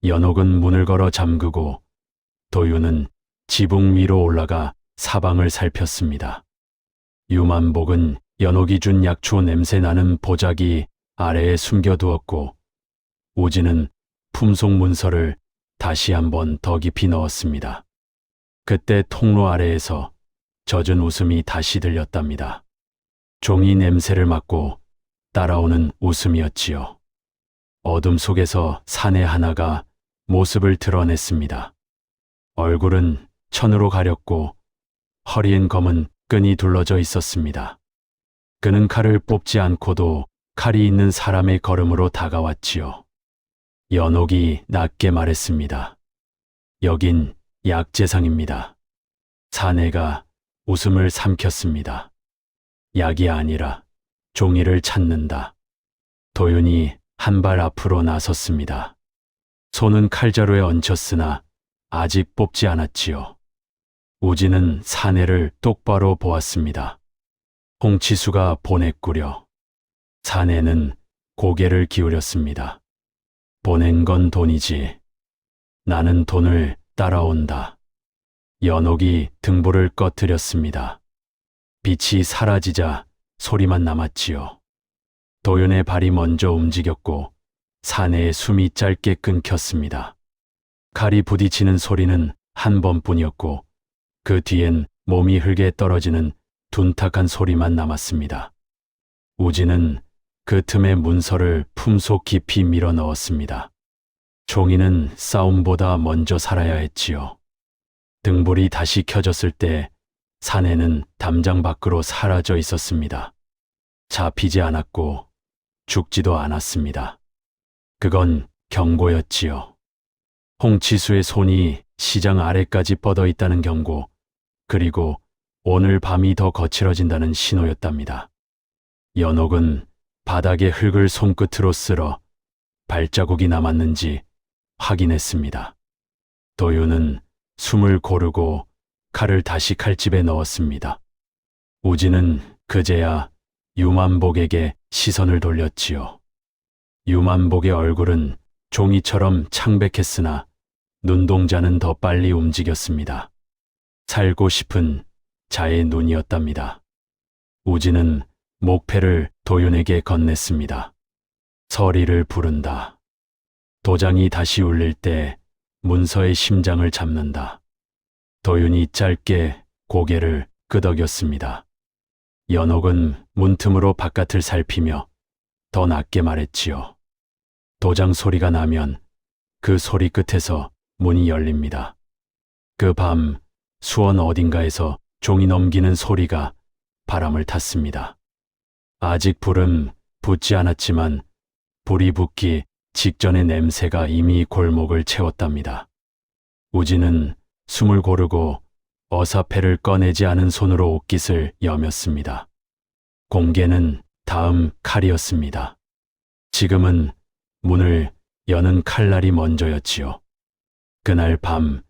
연옥은 문을 걸어 잠그고 도윤은 지붕 위로 올라가 사방을 살폈습니다. 유만복은 연옥이 준 약초 냄새 나는 보자기 아래에 숨겨두었고 우진은 품속 문서를 다시 한번 더 깊이 넣었습니다. 그때 통로 아래에서 젖은 웃음이 다시 들렸답니다. 종이 냄새를 맡고 따라오는 웃음이었지요. 어둠 속에서 사내 하나가 모습을 드러냈습니다. 얼굴은 천으로 가렸고 허리엔 검은 끈이 둘러져 있었습니다. 그는 칼을 뽑지 않고도 칼이 있는 사람의 걸음으로 다가왔지요. 연옥이 낮게 말했습니다. 여긴 약재상입니다. 사내가 웃음을 삼켰습니다. 약이 아니라 종이를 찾는다. 도윤이 한 발 앞으로 나섰습니다. 손은 칼자루에 얹혔으나 아직 뽑지 않았지요. 우진은 사내를 똑바로 보았습니다. 홍치수가 보냈구려. 사내는 고개를 기울였습니다. 보낸 건 돈이지. 나는 돈을 따라온다. 연옥이 등불을 꺼뜨렸습니다. 빛이 사라지자 소리만 남았지요. 도윤의 발이 먼저 움직였고 사내의 숨이 짧게 끊겼습니다. 칼이 부딪히는 소리는 한 번뿐이었고 그 뒤엔 몸이 흙에 떨어지는 둔탁한 소리만 남았습니다. 우진은 그 틈에 문서를 품속 깊이 밀어 넣었습니다. 종이는 싸움보다 먼저 살아야 했지요. 등불이 다시 켜졌을 때 사내는 담장 밖으로 사라져 있었습니다. 잡히지 않았고 죽지도 않았습니다. 그건 경고였지요. 홍치수의 손이 시장 아래까지 뻗어 있다는 경고, 그리고 오늘 밤이 더 거칠어진다는 신호였답니다. 연옥은 바닥에 흙을 손끝으로 쓸어 발자국이 남았는지 확인했습니다. 도윤은 숨을 고르고 칼을 다시 칼집에 넣었습니다. 우진은 그제야 유만복에게 시선을 돌렸지요. 유만복의 얼굴은 종이처럼 창백했으나 눈동자는 더 빨리 움직였습니다. 살고 싶은 자의 눈이었답니다. 우진은 목패를 도윤에게 건넸습니다. 서리를 부른다. 도장이 다시 울릴 때 문서의 심장을 잡는다. 도윤이 짧게 고개를 끄덕였습니다. 연옥은 문틈으로 바깥을 살피며 더 낮게 말했지요. 도장 소리가 나면 그 소리 끝에서 문이 열립니다. 그 밤 수원 어딘가에서 종이 넘기는 소리가 바람을 탔습니다. 아직 불은 붙지 않았지만 불이 붙기 직전의 냄새가 이미 골목을 채웠답니다. 우진은 숨을 고르고 어사패를 꺼내지 않은 손으로 옷깃을 여몄습니다. 공개는 다음 칼이었습니다. 지금은 문을 여는 칼날이 먼저였지요. 그날 밤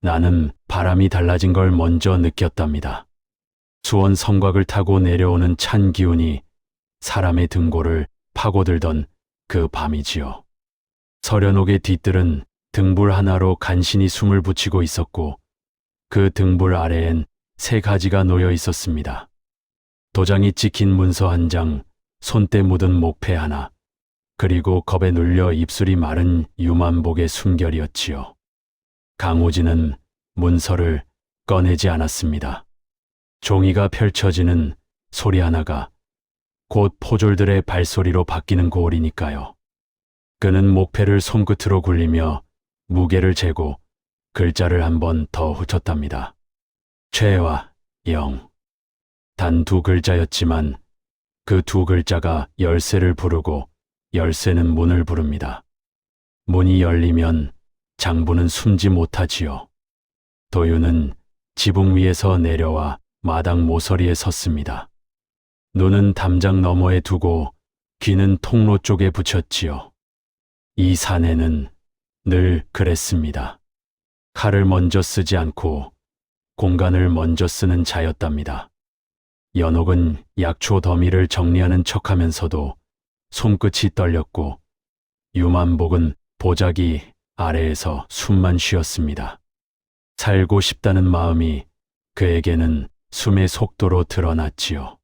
나는 바람이 달라진 걸 먼저 느꼈답니다. 수원 성곽을 타고 내려오는 찬 기운이 사람의 등골을 파고들던 그 밤이지요. 서련옥의 뒤뜰은 등불 하나로 간신히 숨을 붙이고 있었고 그 등불 아래엔 3가지가 놓여 있었습니다. 도장이 찍힌 문서 한 장, 손때 묻은 목패 하나, 그리고 겁에 눌려 입술이 마른 유만복의 순결이었지요. 강우진은 문서를 꺼내지 않았습니다. 종이가 펼쳐지는 소리 하나가 곧 포졸들의 발소리로 바뀌는 고을이니까요. 그는 목패를 손끝으로 굴리며 무게를 재고 글자를 한 번 더 훑었답니다. 최와 영. 단 2글자였지만 그 2글자가 열쇠를 부르고 열쇠는 문을 부릅니다. 문이 열리면 장부는 숨지 못하지요. 도윤은 지붕 위에서 내려와 마당 모서리에 섰습니다. 눈은 담장 너머에 두고 귀는 통로 쪽에 붙였지요. 이 사내는 늘 그랬습니다. 칼을 먼저 쓰지 않고 공간을 먼저 쓰는 자였답니다. 연옥은 약초 더미를 정리하는 척하면서도 손끝이 떨렸고 유만복은 보자기 아래에서 숨만 쉬었습니다. 살고 싶다는 마음이 그에게는 숨의 속도로 드러났지요.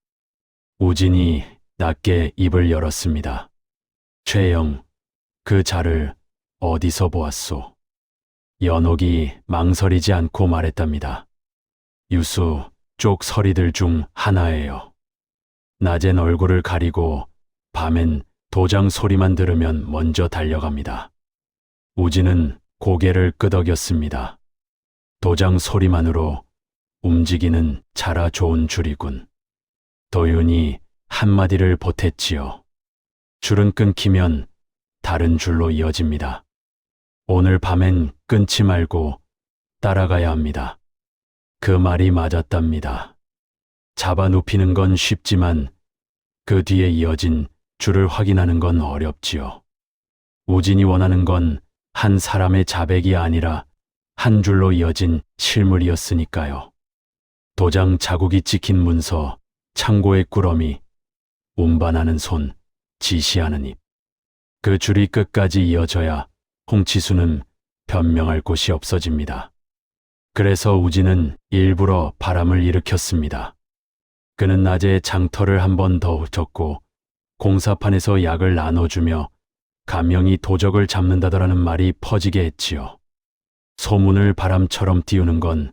우진이 낮게 입을 열었습니다. 최영, 그 자를 어디서 보았소? 연옥이 망설이지 않고 말했답니다. 유수 쪽 서리들 중 하나예요. 낮엔 얼굴을 가리고 밤엔 도장 소리만 들으면 먼저 달려갑니다. 우진은 고개를 끄덕였습니다. 도장 소리만으로 움직이는 자라 좋은 줄이군. 도윤이 한마디를 보탰지요. 줄은 끊기면 다른 줄로 이어집니다. 오늘 밤엔 끊지 말고 따라가야 합니다. 그 말이 맞았답니다. 잡아 눕히는 건 쉽지만 그 뒤에 이어진 줄을 확인하는 건 어렵지요. 우진이 원하는 건 한 사람의 자백이 아니라 한 줄로 이어진 실물이었으니까요. 도장 자국이 찍힌 문서, 창고의 꾸러미, 운반하는 손, 지시하는 입. 그 줄이 끝까지 이어져야 홍치수는 변명할 곳이 없어집니다. 그래서 우진은 일부러 바람을 일으켰습니다. 그는 낮에 장터를 한 번 더 훑었고 공사판에서 약을 나눠주며 감명이 도적을 잡는다더라는 말이 퍼지게 했지요. 소문을 바람처럼 띄우는 건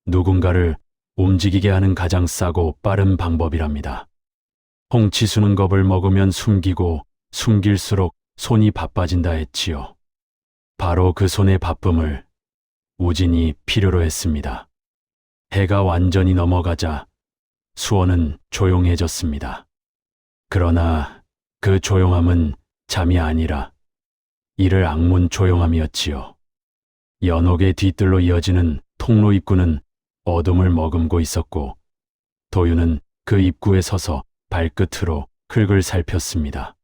누군가를 움직이게 하는 가장 싸고 빠른 방법이랍니다. 홍치수는 겁을 먹으면 숨기고 숨길수록 손이 바빠진다 했지요. 바로 그 손의 바쁨을 우진이 필요로 했습니다. 해가 완전히 넘어가자 수원은 조용해졌습니다. 그러나 그 조용함은 잠이 아니라 이를 악문 조용함이었지요. 연옥의 뒤뜰로 이어지는 통로 입구는 어둠을 머금고 있었고 도윤은 그 입구에 서서 발끝으로 흙을 살폈습니다.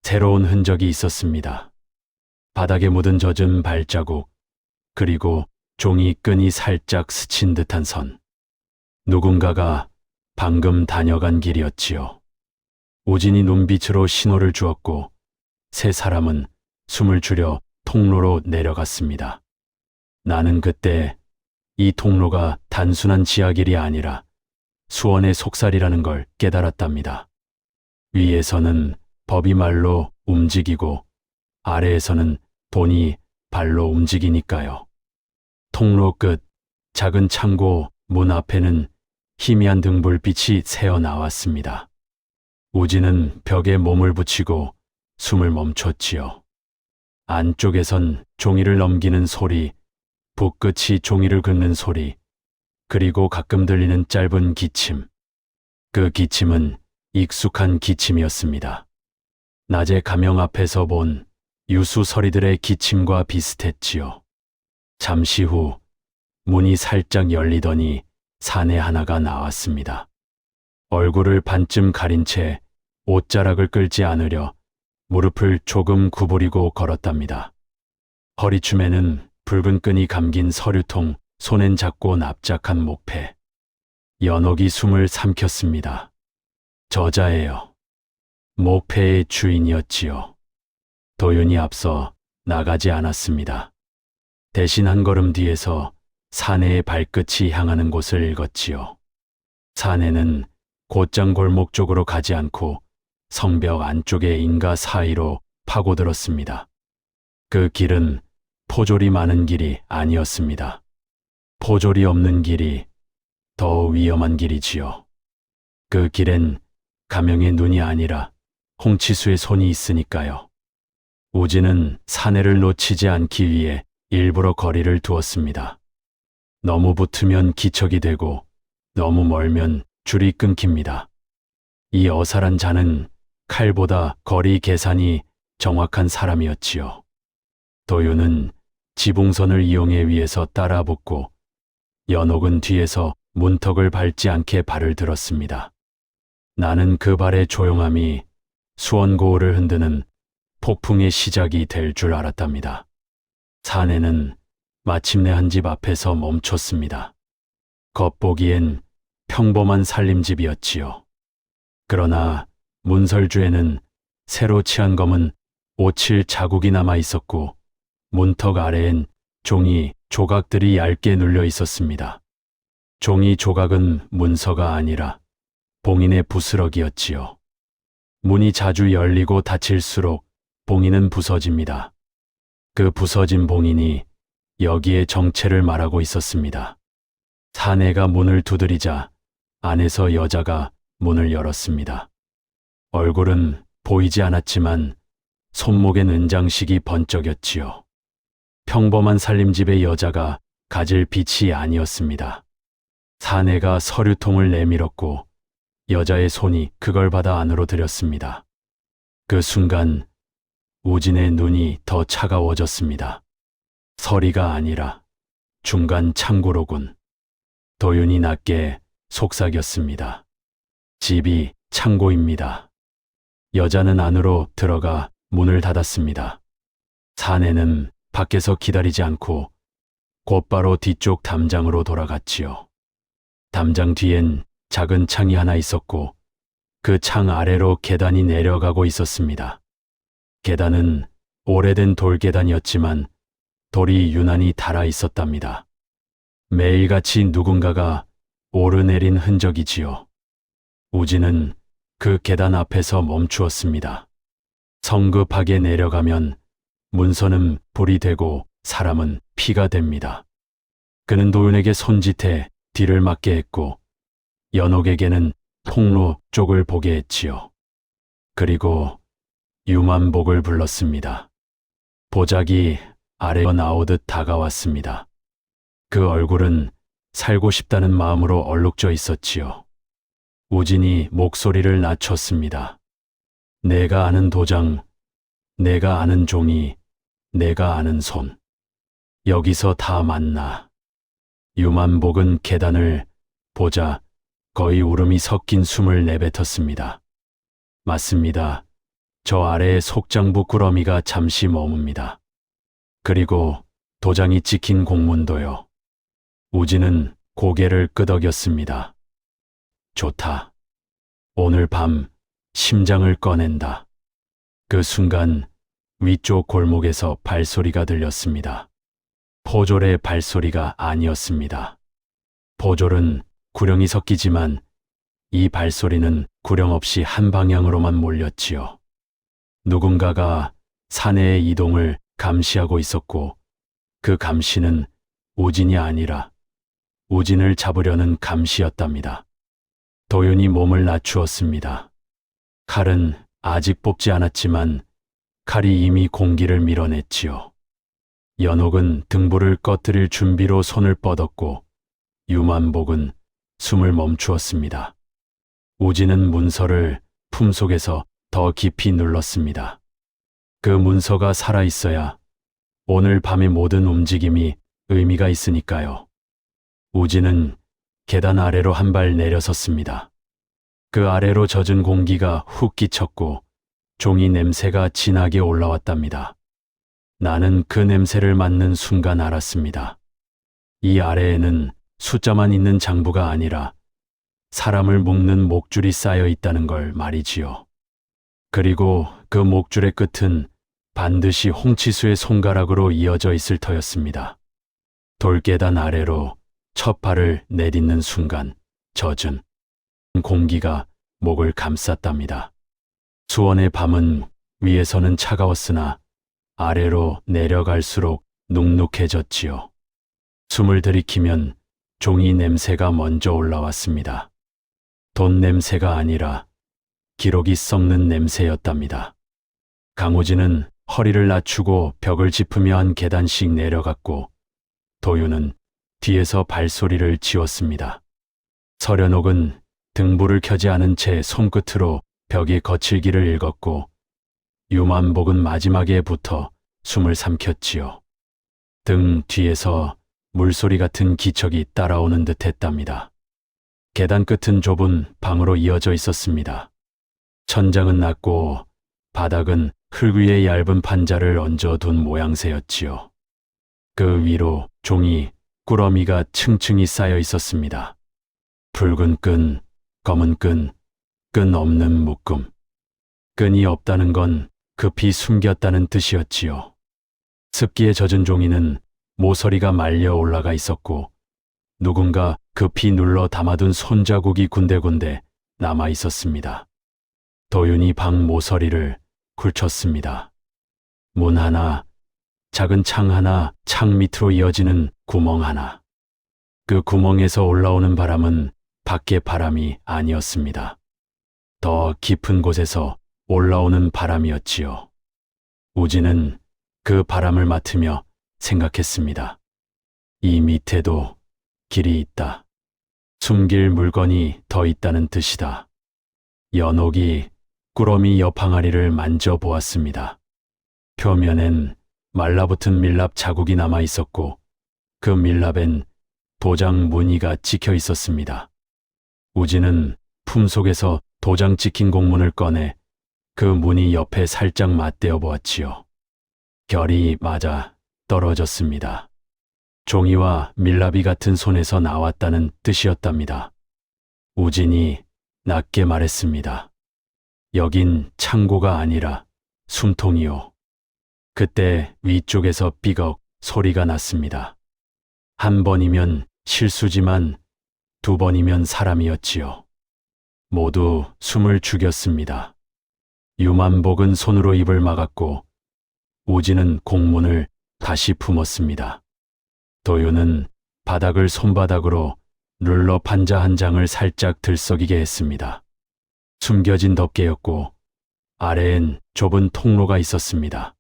새로운 흔적이 있었습니다. 바닥에 묻은 젖은 발자국, 그리고 종이 끈이 살짝 스친 듯한 선. 누군가가 방금 다녀간 길이었지요. 우진이 눈빛으로 신호를 주었고 세 사람은 숨을 줄여 통로로 내려갔습니다. 나는 그때 이 통로가 단순한 지하길이 아니라 수원의 속살이라는 걸 깨달았답니다. 위에서는 법이 말로 움직이고 아래에서는 돈이 발로 움직이니까요. 통로 끝 작은 창고 문 앞에는 희미한 등불빛이 새어 나왔습니다. 우진은 벽에 몸을 붙이고 숨을 멈췄지요. 안쪽에선 종이를 넘기는 소리, 붓끝이 종이를 긁는 소리, 그리고 가끔 들리는 짧은 기침. 그 기침은 익숙한 기침이었습니다. 낮에 가명 앞에서 본 유수서리들의 기침과 비슷했지요. 잠시 후 문이 살짝 열리더니 사내 하나가 나왔습니다. 얼굴을 반쯤 가린 채 옷자락을 끌지 않으려 무릎을 조금 구부리고 걸었답니다. 허리춤에는 붉은 끈이 감긴 서류통, 손엔 작고 납작한 목패. 연옥이 숨을 삼켰습니다. 저자예요. 목패의 주인이었지요. 도윤이 앞서 나가지 않았습니다. 대신 한 걸음 뒤에서 사내의 발끝이 향하는 곳을 읽었지요. 사내는 곧장 골목 쪽으로 가지 않고 성벽 안쪽의 인가 사이로 파고들었습니다. 그 길은 포졸이 많은 길이 아니었습니다. 포졸이 없는 길이 더 위험한 길이지요. 그 길엔 가명의 눈이 아니라 홍치수의 손이 있으니까요. 우진은 사내를 놓치지 않기 위해 일부러 거리를 두었습니다. 너무 붙으면 기척이 되고 너무 멀면 줄이 끊깁니다. 이 어살한 자는 칼보다 거리 계산이 정확한 사람이었지요. 도윤은 지붕선을 이용해 위에서 따라 붙고 연옥은 뒤에서 문턱을 밟지 않게 발을 들었습니다. 나는 그 발의 조용함이 수원고을을 흔드는 폭풍의 시작이 될 줄 알았답니다. 사내는 마침내 한 집 앞에서 멈췄습니다. 겉보기엔 평범한 살림집이었지요. 그러나 문설주에는 새로 칠한 검은 오칠 자국이 남아 있었고 문턱 아래엔 종이 조각들이 얇게 눌려 있었습니다. 종이 조각은 문서가 아니라 봉인의 부스러기였지요. 문이 자주 열리고 닫힐수록 봉인은 부서집니다. 그 부서진 봉인이 여기에 정체를 말하고 있었습니다. 사내가 문을 두드리자 안에서 여자가 문을 열었습니다. 얼굴은 보이지 않았지만 손목엔 은장식이 번쩍였지요. 평범한 살림집의 여자가 가질 빛이 아니었습니다. 사내가 서류통을 내밀었고 여자의 손이 그걸 받아 안으로 들였습니다. 그 순간 우진의 눈이 더 차가워졌습니다. 서리가 아니라 중간 창고로군. 도윤이 낮게 속삭였습니다. 집이 창고입니다. 여자는 안으로 들어가 문을 닫았습니다. 사내는 밖에서 기다리지 않고 곧바로 뒤쪽 담장으로 돌아갔지요. 담장 뒤엔 작은 창이 하나 있었고 그 창 아래로 계단이 내려가고 있었습니다. 계단은 오래된 돌계단이었지만 돌이 유난히 닳아 있었답니다. 매일같이 누군가가 오르내린 흔적이지요. 우진은 그 계단 앞에서 멈추었습니다. 성급하게 내려가면 문서는 불이 되고 사람은 피가 됩니다. 그는 도윤에게 손짓해 뒤를 맞게 했고 연옥에게는 통로 쪽을 보게 했지요. 그리고 유만복을 불렀습니다. 보자기 아래어 나오듯 다가왔습니다. 그 얼굴은 살고 싶다는 마음으로 얼룩져 있었지요. 우진이 목소리를 낮췄습니다. 내가 아는 도장, 내가 아는 종이, 내가 아는 손. 여기서 다 만나. 유만복은 계단을 보자 거의 울음이 섞인 숨을 내뱉었습니다. 맞습니다. 저 아래에 속장부 꾸러미가 잠시 머뭅니다. 그리고 도장이 찍힌 공문도요. 우진은 고개를 끄덕였습니다. 좋다. 오늘 밤 심장을 꺼낸다. 그 순간 위쪽 골목에서 발소리가 들렸습니다. 포졸의 발소리가 아니었습니다. 포졸은 구령이 섞이지만 이 발소리는 구령 없이 한 방향으로만 몰렸지요. 누군가가 사내의 이동을 감시하고 있었고 그 감시는 우진이 아니라 우진을 잡으려는 감시였답니다. 도윤이 몸을 낮추었습니다. 칼은 아직 뽑지 않았지만 칼이 이미 공기를 밀어냈지요. 연옥은 등불을 꺼뜨릴 준비로 손을 뻗었고 유만복은 숨을 멈추었습니다. 우진은 문서를 품속에서 더 깊이 눌렀습니다. 그 문서가 살아있어야 오늘 밤의 모든 움직임이 의미가 있으니까요. 우진은 계단 아래로 한 발 내려섰습니다. 그 아래로 젖은 공기가 훅 끼쳤고 종이 냄새가 진하게 올라왔답니다. 나는 그 냄새를 맡는 순간 알았습니다. 이 아래에는 숫자만 있는 장부가 아니라 사람을 묶는 목줄이 쌓여 있다는 걸 말이지요. 그리고 그 목줄의 끝은 반드시 홍치수의 손가락으로 이어져 있을 터였습니다. 돌계단 아래로 첫 발을 내딛는 순간 젖은 공기가 목을 감쌌답니다. 수원의 밤은 위에서는 차가웠으나 아래로 내려갈수록 눅눅해졌지요. 숨을 들이키면 종이 냄새가 먼저 올라왔습니다. 돈 냄새가 아니라 기록이 썩는 냄새였답니다. 강우진은 허리를 낮추고 벽을 짚으며 한 계단씩 내려갔고 도윤은 뒤에서 발소리를 지웠습니다. 서련옥은 등불을 켜지 않은 채 손끝으로 벽의 거칠기를 읽었고 유만복은 마지막에 붙어 숨을 삼켰지요. 등 뒤에서 물소리 같은 기척이 따라오는 듯 했답니다. 계단 끝은 좁은 방으로 이어져 있었습니다. 천장은 낮고 바닥은 흙 위에 얇은 판자를 얹어둔 모양새였지요. 그 위로 종이, 꾸러미가 층층이 쌓여 있었습니다. 붉은 끈, 검은 끈, 끈 없는 묶음. 끈이 없다는 건 급히 숨겼다는 뜻이었지요. 습기에 젖은 종이는 모서리가 말려 올라가 있었고 누군가 급히 눌러 담아둔 손자국이 군데군데 남아 있었습니다. 도윤이 방 모서리를 굴쳤습니다. 문 하나, 작은 창 하나, 창 밑으로 이어지는 구멍 하나. 그 구멍에서 올라오는 바람은 밖의 바람이 아니었습니다. 더 깊은 곳에서 올라오는 바람이었지요. 우진은 그 바람을 맡으며 생각했습니다. 이 밑에도 길이 있다. 숨길 물건이 더 있다는 뜻이다. 연옥이 꾸러미 옆 항아리를 만져보았습니다. 표면엔 말라붙은 밀랍 자국이 남아 있었고 그 밀랍엔 도장 무늬가 찍혀 있었습니다. 우진은 품속에서 도장 찍힌 공문을 꺼내 그 무늬 옆에 살짝 맞대어 보았지요. 결이 맞아 떨어졌습니다. 종이와 밀랍이 같은 손에서 나왔다는 뜻이었답니다. 우진이 낮게 말했습니다. 여긴 창고가 아니라 숨통이요. 그때 위쪽에서 삐걱 소리가 났습니다. 한 번이면 실수지만 두 번이면 사람이었지요. 모두 숨을 죽였습니다. 유만복은 손으로 입을 막았고 우진은 공문을 다시 품었습니다. 도윤은 바닥을 손바닥으로 눌러 판자 한 장을 살짝 들썩이게 했습니다. 숨겨진 덮개였고 아래엔 좁은 통로가 있었습니다.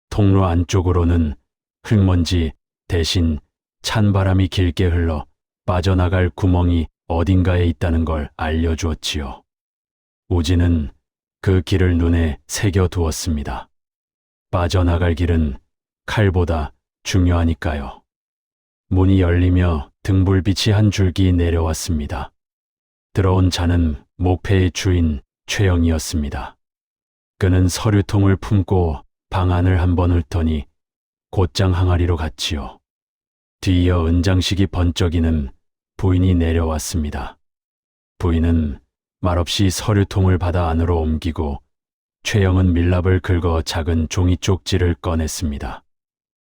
통로 안쪽으로는 흙먼지 대신 찬 바람이 길게 흘러 빠져나갈 구멍이 어딘가에 있다는 걸 알려주었지요. 우진은 그 길을 눈에 새겨두었습니다. 빠져나갈 길은 칼보다 중요하니까요. 문이 열리며 등불빛이 한 줄기 내려왔습니다. 들어온 자는 목패의 주인 최영이었습니다. 그는 서류통을 품고 방 안을 한번 훑더니 곧장 항아리로 갔지요. 뒤이어 은장식이 번쩍이는 부인이 내려왔습니다. 부인은 말없이 서류통을 받아 안으로 옮기고 최영은 밀랍을 긁어 작은 종이 쪽지를 꺼냈습니다.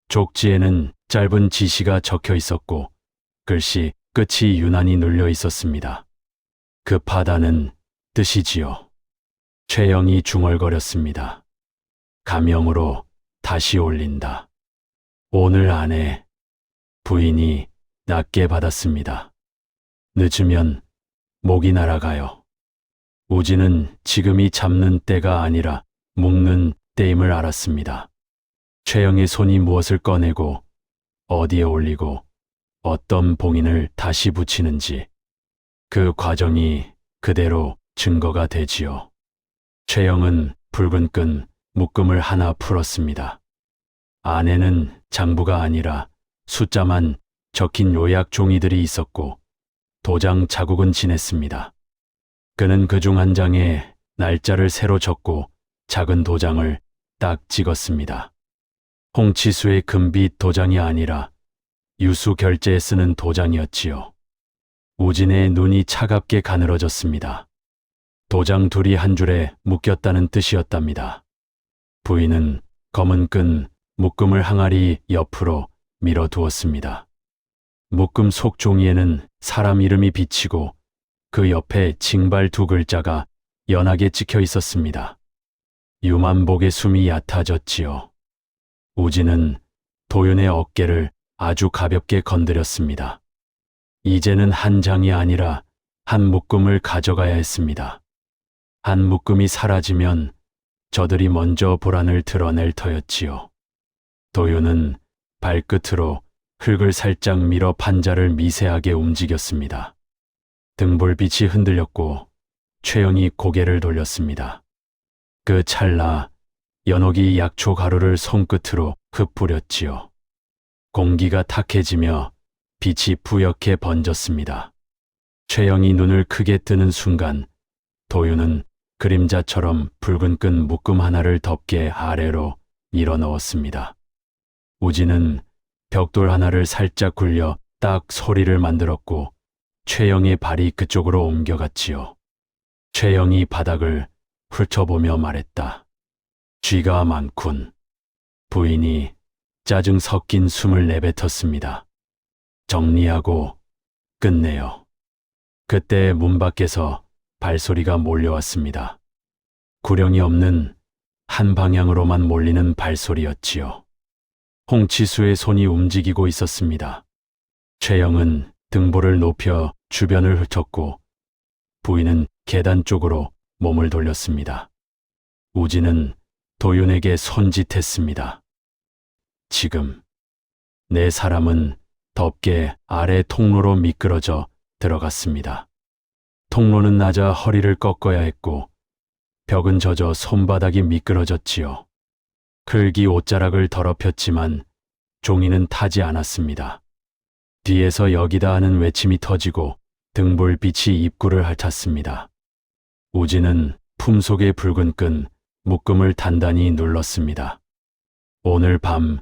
쪽지에는 짧은 지시가 적혀 있었고 글씨 끝이 유난히 눌려 있었습니다. 급하다는 뜻이지요. 최영이 중얼거렸습니다. 가명으로 다시 올린다. 오늘 안에. 부인이 낮게 받았습니다. 늦으면 목이 날아가요. 우진은 지금이 잡는 때가 아니라 묶는 때임을 알았습니다. 최영의 손이 무엇을 꺼내고 어디에 올리고 어떤 봉인을 다시 붙이는지 그 과정이 그대로 증거가 되지요. 최영은 붉은 끈 묶음을 하나 풀었습니다. 안에는 장부가 아니라 숫자만 적힌 요약 종이들이 있었고 도장 자국은 진했습니다. 그는 그중 한 장에 날짜를 새로 적고 작은 도장을 딱 찍었습니다. 홍치수의 금빛 도장이 아니라 유수 결제에 쓰는 도장이었지요. 우진의 눈이 차갑게 가늘어졌습니다. 도장 둘이 한 줄에 묶였다는 뜻이었답니다. 부인은 검은 끈 묶음을 항아리 옆으로 밀어두었습니다. 묶음 속 종이에는 사람 이름이 비치고 그 옆에 징발 두 글자가 연하게 찍혀 있었습니다. 유만복의 숨이 얕아졌지요. 우진은 도윤의 어깨를 아주 가볍게 건드렸습니다. 이제는 한 장이 아니라 한 묶음을 가져가야 했습니다. 한 묶음이 사라지면 저들이 먼저 불안을 드러낼 터였지요. 도윤은 발끝으로 흙을 살짝 밀어 판자를 미세하게 움직였습니다. 등불빛이 흔들렸고 최영이 고개를 돌렸습니다. 그 찰나 연옥이 약초 가루를 손끝으로 흩뿌렸지요. 공기가 탁해지며 빛이 부옇게 번졌습니다. 최영이 눈을 크게 뜨는 순간 도윤은 그림자처럼 붉은 끈 묶음 하나를 덮개 아래로 밀어 넣었습니다. 우진은 벽돌 하나를 살짝 굴려 딱 소리를 만들었고 최영의 발이 그쪽으로 옮겨갔지요. 최영이 바닥을 훑어보며 말했다. 쥐가 많군. 부인이 짜증 섞인 숨을 내뱉었습니다. 정리하고 끝내요. 그때 문 밖에서 발소리가 몰려왔습니다. 구령이 없는 한 방향으로만 몰리는 발소리였지요. 홍치수의 손이 움직이고 있었습니다. 최영은 등불을 높여 주변을 훑었고 부인은 계단 쪽으로 몸을 돌렸습니다. 우진은 도윤에게 손짓했습니다. 지금 네 사람은 덮개 아래 통로로 미끄러져 들어갔습니다. 통로는 낮아 허리를 꺾어야 했고 벽은 젖어 손바닥이 미끄러졌지요. 클기 옷자락을 더럽혔지만 종이는 타지 않았습니다. 뒤에서 여기다 하는 외침이 터지고 등불빛이 입구를 핥았습니다. 우진은 품속의 붉은 끈 묶음을 단단히 눌렀습니다. 오늘 밤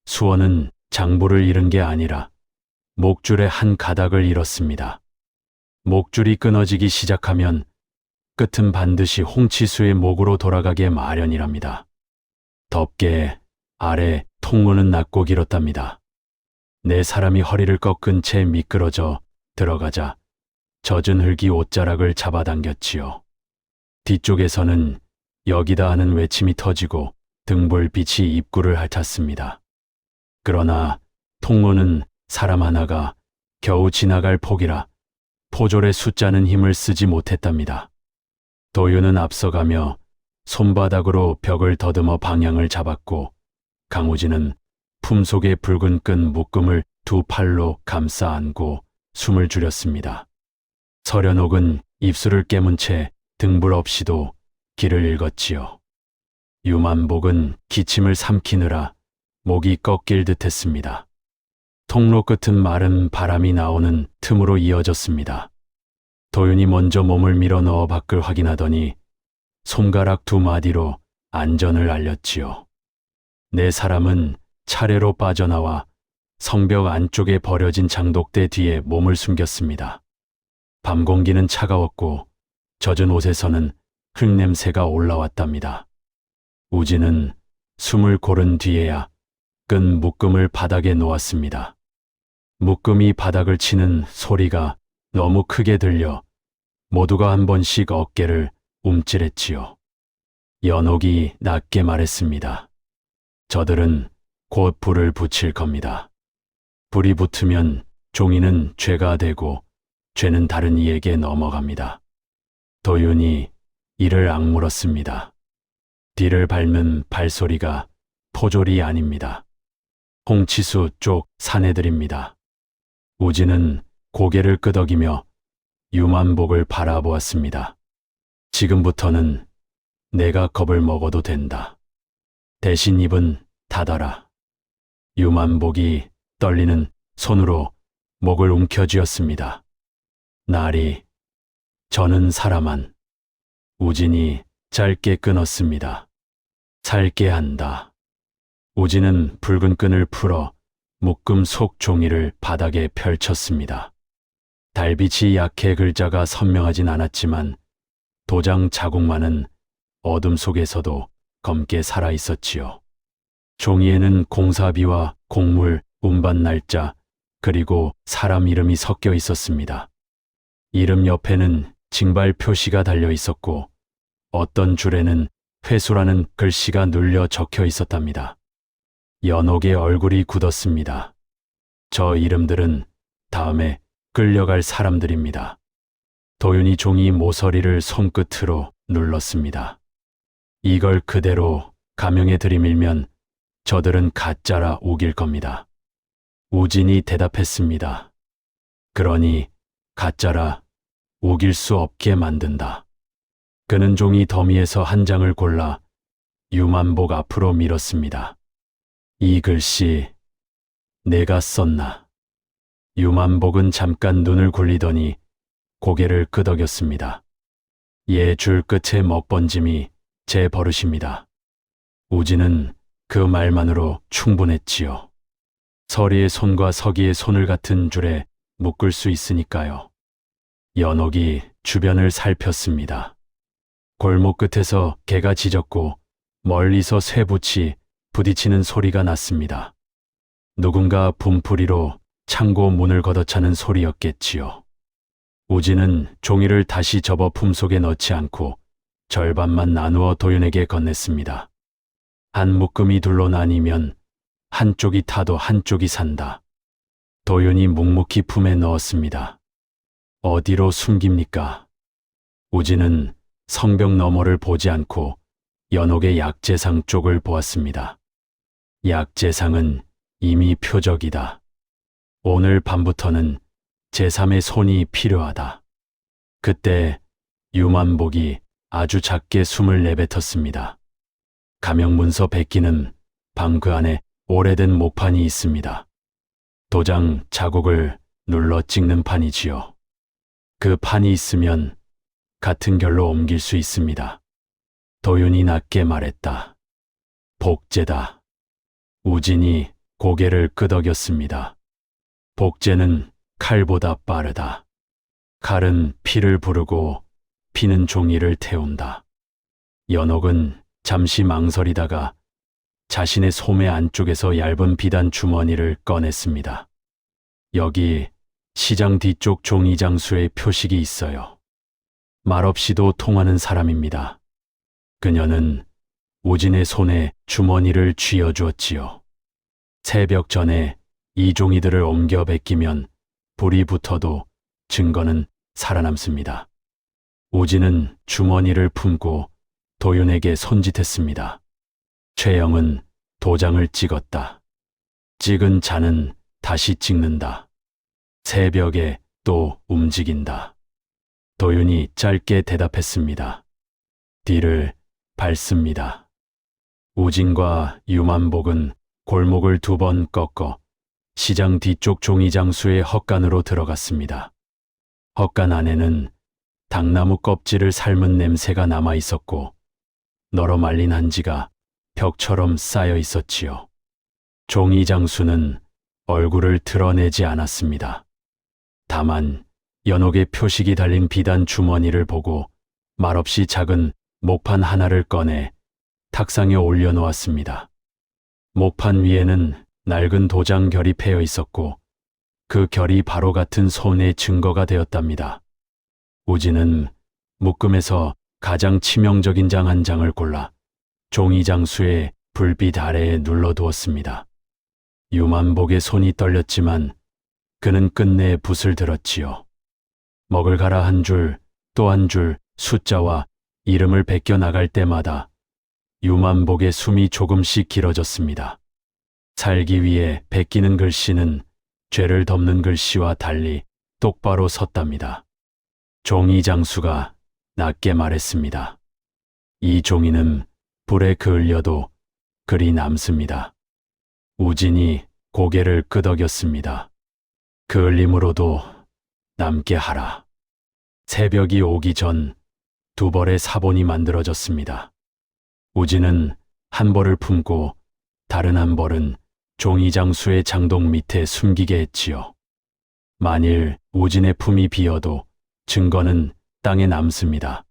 수원은 장부를 잃은 게 아니라 목줄의 한 가닥을 잃었습니다. 목줄이 끊어지기 시작하면 끝은 반드시 홍치수의 목으로 돌아가게 마련이랍니다. 덮개 아래 통로는 낮고 길었답니다. 네 사람이 허리를 꺾은 채 미끄러져 들어가자 젖은 흙이 옷자락을 잡아당겼지요. 뒤쪽에서는 여기다 하는 외침이 터지고 등불빛이 입구를 핥았습니다. 그러나 통로는 사람 하나가 겨우 지나갈 폭이라 포졸의 숫자는 힘을 쓰지 못했답니다. 도윤은 앞서가며 손바닥으로 벽을 더듬어 방향을 잡았고 강우진은 품속의 붉은 끈 묶음을 두 팔로 감싸 안고 숨을 줄였습니다. 서련옥은 입술을 깨문 채 등불 없이도 길을 읽었지요. 유만복은 기침을 삼키느라 목이 꺾일 듯했습니다. 통로 끝은 마른 바람이 나오는 틈으로 이어졌습니다. 도윤이 먼저 몸을 밀어 넣어 밖을 확인하더니 손가락 두 마디로 안전을 알렸지요. 네 사람은 차례로 빠져나와 성벽 안쪽에 버려진 장독대 뒤에 몸을 숨겼습니다. 밤 공기는 차가웠고 젖은 옷에서는 흙냄새가 올라왔답니다. 우진은 숨을 고른 뒤에야 끈 묶음을 바닥에 놓았습니다. 묶음이 바닥을 치는 소리가 너무 크게 들려 모두가 한 번씩 어깨를 움찔했지요. 연옥이 낮게 말했습니다. 저들은 곧 불을 붙일 겁니다. 불이 붙으면 종이는 죄가 되고 죄는 다른 이에게 넘어갑니다. 도윤이 이를 악물었습니다. 뒤를 밟는 발소리가 포졸이 아닙니다. 홍치수 쪽 사내들입니다. 우진은 고개를 끄덕이며 유만복을 바라보았습니다. 지금부터는 내가 겁을 먹어도 된다. 대신 입은 닫아라. 유만복이 떨리는 손으로 목을 움켜쥐었습니다. 나리, 저는 사람한. 우진이 짧게 끊었습니다. 살게 한다. 우진은 붉은 끈을 풀어 묶음 속 종이를 바닥에 펼쳤습니다. 달빛이 약해 글자가 선명하진 않았지만 도장 자국만은 어둠 속에서도 검게 살아 있었지요. 종이에는 공사비와 공물, 운반 날짜, 그리고 사람 이름이 섞여 있었습니다. 이름 옆에는 징발 표시가 달려 있었고 어떤 줄에는 회수라는 글씨가 눌려 적혀 있었답니다. 연옥의 얼굴이 굳었습니다. 저 이름들은 다음에 끌려갈 사람들입니다. 도윤이 종이 모서리를 손끝으로 눌렀습니다. 이걸 그대로 가명에 들이밀면 저들은 가짜라 우길 겁니다. 우진이 대답했습니다. 그러니 가짜라 우길 수 없게 만든다. 그는 종이 더미에서 한 장을 골라 유만복 앞으로 밀었습니다. 이 글씨 내가 썼나? 유만복은 잠깐 눈을 굴리더니 고개를 끄덕였습니다. 줄 끝에 먹번짐이 제 버릇입니다. 우진은 그 말만으로 충분했지요. 서리의 손과 서기의 손을 같은 줄에 묶을 수 있으니까요. 연옥이 주변을 살폈습니다. 골목 끝에서 개가 짖었고 멀리서 쇠붙이 부딪히는 소리가 났습니다. 누군가 분풀이로 창고 문을 걷어차는 소리였겠지요. 우진은 종이를 다시 접어 품속에 넣지 않고 절반만 나누어 도윤에게 건넸습니다. 한 묶음이 둘로 나뉘면 한쪽이 타도 한쪽이 산다. 도윤이 묵묵히 품에 넣었습니다. 어디로 숨깁니까? 우진은 성벽 너머를 보지 않고 연옥의 약재상 쪽을 보았습니다. 약재상은 이미 표적이다. 오늘 밤부터는 제3의 손이 필요하다. 그때 유만복이 아주 작게 숨을 내뱉었습니다. 가명문서 베끼는 방 그 안에 오래된 목판이 있습니다. 도장 자국을 눌러 찍는 판이지요. 그 판이 있으면 같은 결로 옮길 수 있습니다. 도윤이 낮게 말했다. 복제다. 우진이 고개를 끄덕였습니다. 복제는 칼보다 빠르다. 칼은 피를 부르고 피는 종이를 태운다. 연옥은 잠시 망설이다가 자신의 소매 안쪽에서 얇은 비단 주머니를 꺼냈습니다. 여기 시장 뒤쪽 종이장수의 표식이 있어요. 말없이도 통하는 사람입니다. 그녀는 우진의 손에 주머니를 쥐어주었지요. 새벽 전에 이 종이들을 옮겨 베끼면 불이 붙어도 증거는 살아남습니다. 우진은 주머니를 품고 도윤에게 손짓했습니다. 최영은 도장을 찍었다. 찍은 자는 다시 찍는다. 새벽에 또 움직인다. 도윤이 짧게 대답했습니다. 뒤를 밟습니다. 우진과 유만복은 골목을 2번 꺾어 시장 뒤쪽 종이장수의 헛간으로 들어갔습니다. 헛간 안에는 당나무 껍질을 삶은 냄새가 남아 있었고 널어 말린 한지가 벽처럼 쌓여 있었지요. 종이장수는 얼굴을 드러내지 않았습니다. 다만 연옥의 표식이 달린 비단 주머니를 보고 말없이 작은 목판 하나를 꺼내 탁상에 올려놓았습니다. 목판 위에는 낡은 도장 결이 패여 있었고 그 결이 바로 같은 손의 증거가 되었답니다. 우진은 묶음에서 가장 치명적인 장 한 장을 골라 종이장수의 불빛 아래에 눌러두었습니다. 유만복의 손이 떨렸지만 그는 끝내 붓을 들었지요. 먹을 가라 한 줄 또 한 줄 숫자와 이름을 베껴 나갈 때마다 유만복의 숨이 조금씩 길어졌습니다. 살기 위해 베끼는 글씨는 죄를 덮는 글씨와 달리 똑바로 섰답니다. 종이 장수가 낮게 말했습니다. 이 종이는 불에 그을려도 글이 남습니다. 우진이 고개를 끄덕였습니다. 그을림으로도 남게 하라. 새벽이 오기 전 두 벌의 사본이 만들어졌습니다. 우진은 한 벌을 품고 다른 한 벌은 종이 장수의 장동 밑에 숨기게 했지요. 만일 우진의 품이 비어도 증거는 땅에 남습니다.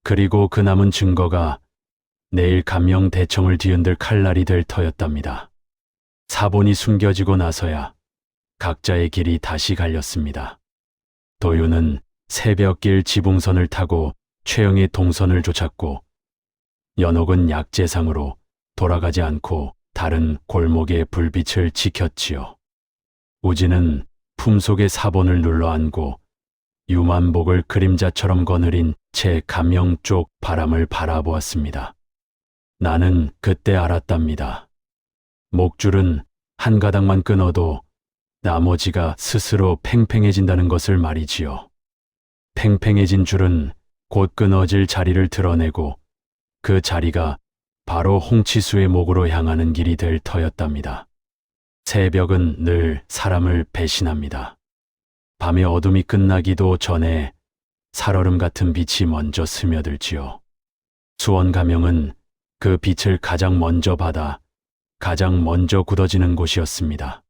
그리고 그 남은 증거가 내일 감영 대청을 뒤흔들 칼날이 될 터였답니다. 사본이 숨겨지고 나서야 각자의 길이 다시 갈렸습니다. 도윤은 새벽길 지붕선을 타고 최영의 동선을 쫓았고, 연옥은 약재상으로 돌아가지 않고 다른 골목의 불빛을 지켰지요. 우진은 품속의 사본을 눌러안고 유만복을 그림자처럼 거느린 채 감영 쪽 바람을 바라보았습니다. 나는 그때 알았답니다. 목줄은 한 가닥만 끊어도 나머지가 스스로 팽팽해진다는 것을 말이지요. 팽팽해진 줄은 곧 끊어질 자리를 드러내고 그 자리가 바로 홍치수의 목으로 향하는 길이 될 터였답니다. 새벽은 늘 사람을 배신합니다. 밤의 어둠이 끝나기도 전에 살얼음 같은 빛이 먼저 스며들지요. 수원 가명은 그 빛을 가장 먼저 받아 가장 먼저 굳어지는 곳이었습니다.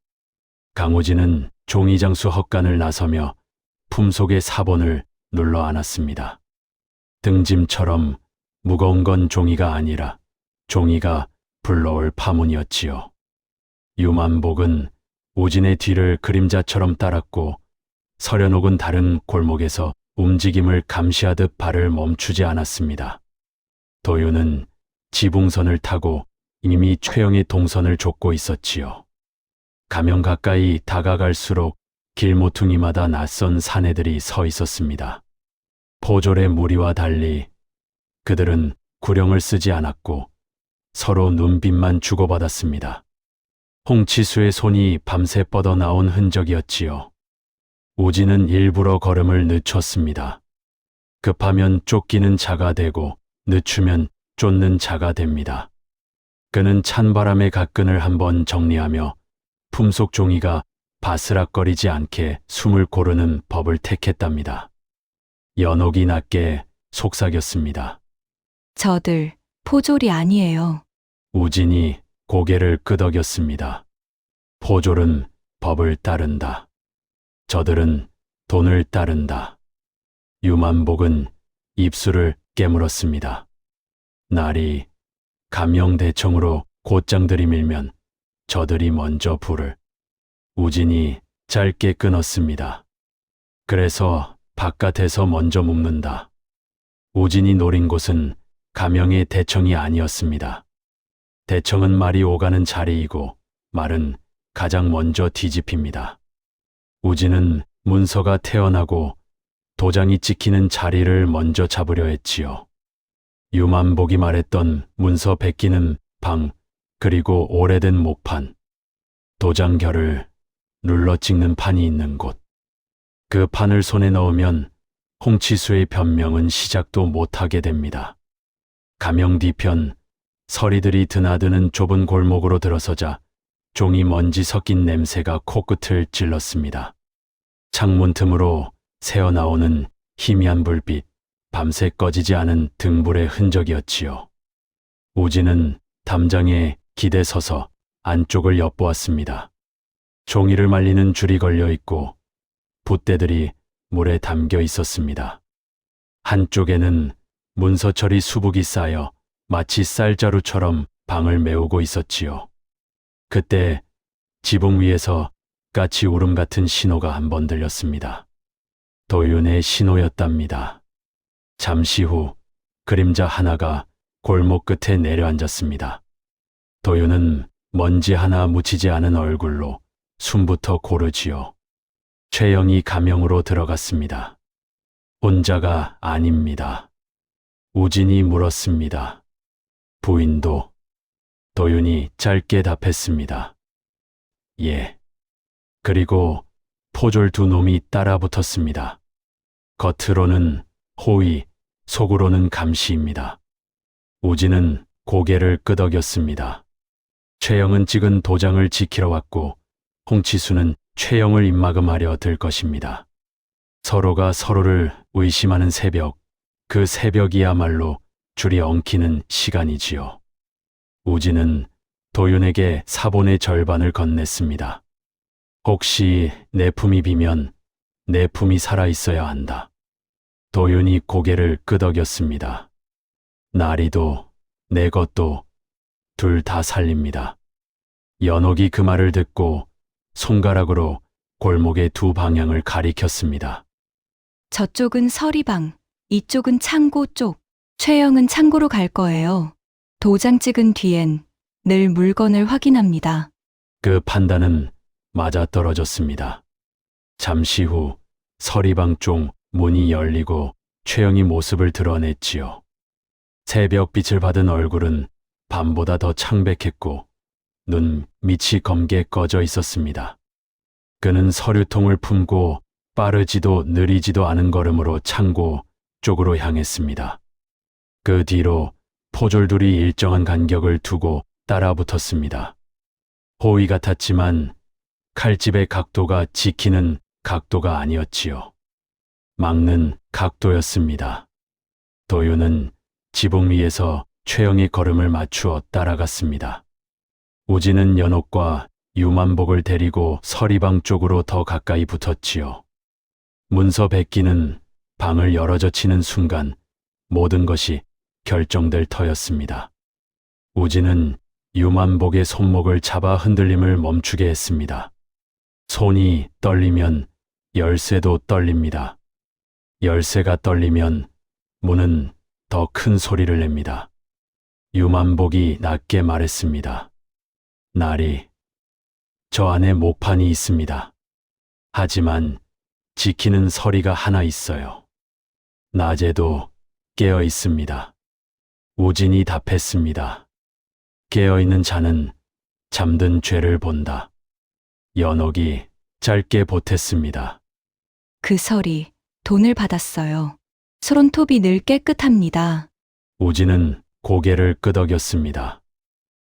강우진은 종이장수 헛간을 나서며 품속의 사본을 눌러 안았습니다. 등짐처럼 무거운 건 종이가 아니라 종이가 불러올 파문이었지요. 유만복은 우진의 뒤를 그림자처럼 따랐고 서련옥은 다른 골목에서 움직임을 감시하듯 발을 멈추지 않았습니다. 도윤은 지붕선을 타고 이미 최영의 동선을 쫓고 있었지요. 가면 가까이 다가갈수록 길모퉁이마다 낯선 사내들이 서 있었습니다. 포졸의 무리와 달리 그들은 구령을 쓰지 않았고 서로 눈빛만 주고받았습니다. 홍치수의 손이 밤새 뻗어나온 흔적이었지요. 우진은 일부러 걸음을 늦췄습니다. 급하면 쫓기는 자가 되고 늦추면 쫓는 자가 됩니다. 그는 찬바람의 가끈을 한번 정리하며 품속 종이가 바스락거리지 않게 숨을 고르는 법을 택했답니다. 연옥이 낮게 속삭였습니다. 저들 포졸이 아니에요. 우진이 고개를 끄덕였습니다. 포졸은 법을 따른다. 저들은 돈을 따른다. 유만복은 입술을 깨물었습니다. 날이 감영대청으로 곧장 들이밀면 저들이 먼저 불을. 우진이 짧게 끊었습니다. 그래서 바깥에서 먼저 묵는다. 우진이 노린 곳은 감영의 대청이 아니었습니다. 대청은 말이 오가는 자리이고 말은 가장 먼저 뒤집힙니다. 우진은 문서가 태어나고 도장이 찍히는 자리를 먼저 잡으려 했지요. 유만복이 말했던 문서 베끼는 방, 그리고 오래된 목판, 도장결을 눌러 찍는 판이 있는 곳. 그 판을 손에 넣으면 홍치수의 변명은 시작도 못하게 됩니다. 가명 뒤편 서리들이 드나드는 좁은 골목으로 들어서자 종이 먼지 섞인 냄새가 코끝을 찔렀습니다. 창문 틈으로 새어나오는 희미한 불빛, 밤새 꺼지지 않은 등불의 흔적이었지요. 우진은 담장에 기대 서서 안쪽을 엿보았습니다. 종이를 말리는 줄이 걸려 있고 붓대들이 물에 담겨 있었습니다. 한쪽에는 문서처리 수북이 쌓여 마치 쌀자루처럼 방을 메우고 있었지요. 그때 지붕 위에서 까치 울음 같은 신호가 한 번 들렸습니다. 도윤의 신호였답니다. 잠시 후 그림자 하나가 골목 끝에 내려앉았습니다. 도윤은 먼지 하나 묻히지 않은 얼굴로 숨부터 고르지요. 최영이 가명으로 들어갔습니다. 혼자가 아닙니다. 우진이 물었습니다. 부인도 도윤이 짧게 답했습니다. 예. 그리고 포졸 두 놈이 따라 붙었습니다. 겉으로는 호의, 속으로는 감시입니다. 우진은 고개를 끄덕였습니다. 최영은 찍은 도장을 지키러 왔고 홍치수는 최영을 입막음하려 들 것입니다. 서로가 서로를 의심하는 새벽, 그 새벽이야말로 줄이 엉키는 시간이지요. 우진은 도윤에게 사본의 절반을 건넸습니다. 혹시 내 품이 비면 내 품이 살아있어야 한다. 도윤이 고개를 끄덕였습니다. 나리도 내 것도 둘 다 살립니다. 연옥이 그 말을 듣고 손가락으로 골목의 두 방향을 가리켰습니다. 저쪽은 서리방, 이쪽은 창고 쪽. 최영은 창고로 갈 거예요. 도장 찍은 뒤엔 늘 물건을 확인합니다. 그 판단은 맞아떨어졌습니다. 잠시 후 서리방 쪽 문이 열리고 최영이 모습을 드러냈지요. 새벽빛을 받은 얼굴은 밤보다 더 창백했고 눈 밑이 검게 꺼져 있었습니다. 그는 서류통을 품고 빠르지도 느리지도 않은 걸음으로 창고 쪽으로 향했습니다. 그 뒤로 포졸들이 일정한 간격을 두고 따라붙었습니다. 호의 같았지만 칼집의 각도가 지키는 각도가 아니었지요. 막는 각도였습니다. 도윤은 지붕 위에서 최영의 걸음을 맞추어 따라갔습니다. 우진은 연옥과 유만복을 데리고 서리방 쪽으로 더 가까이 붙었지요. 문서 백기는 방을 열어젖히는 순간 모든 것이 결정될 터였습니다. 우진은 유만복의 손목을 잡아 흔들림을 멈추게 했습니다. 손이 떨리면 열쇠도 떨립니다. 열쇠가 떨리면 문은 더 큰 소리를 냅니다. 유만복이 낮게 말했습니다. 나리, 저 안에 목판이 있습니다. 하지만 지키는 서리가 하나 있어요. 낮에도 깨어 있습니다. 우진이 답했습니다. 깨어있는 자는 잠든 죄를 본다. 연옥이 짧게 보탰습니다. 그 서리, 돈을 받았어요. 손톱이 늘 깨끗합니다. 우진은 고개를 끄덕였습니다.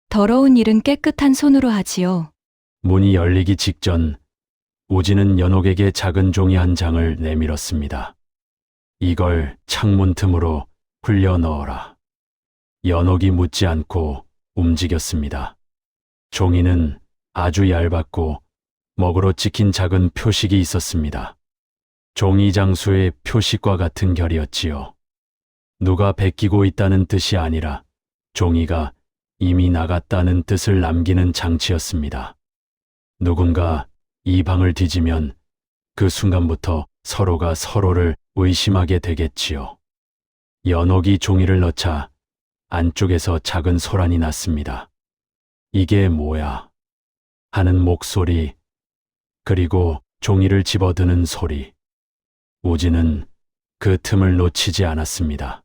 더러운 일은 깨끗한 손으로 하지요. 문이 열리기 직전 우진은 연옥에게 작은 종이 한 장을 내밀었습니다. 이걸 창문 틈으로 흘려 넣어라. 연옥이 묻지 않고 움직였습니다. 종이는 아주 얇았고 먹으로 찍힌 작은 표식이 있었습니다. 종이 장수의 표식과 같은 결이었지요. 누가 베끼고 있다는 뜻이 아니라 종이가 이미 나갔다는 뜻을 남기는 장치였습니다. 누군가 이 방을 뒤지면 그 순간부터 서로가 서로를 의심하게 되겠지요. 연옥이 종이를 넣자 안쪽에서 작은 소란이 났습니다. 이게 뭐야? 하는 목소리, 그리고 종이를 집어드는 소리. 우진은 그 틈을 놓치지 않았습니다.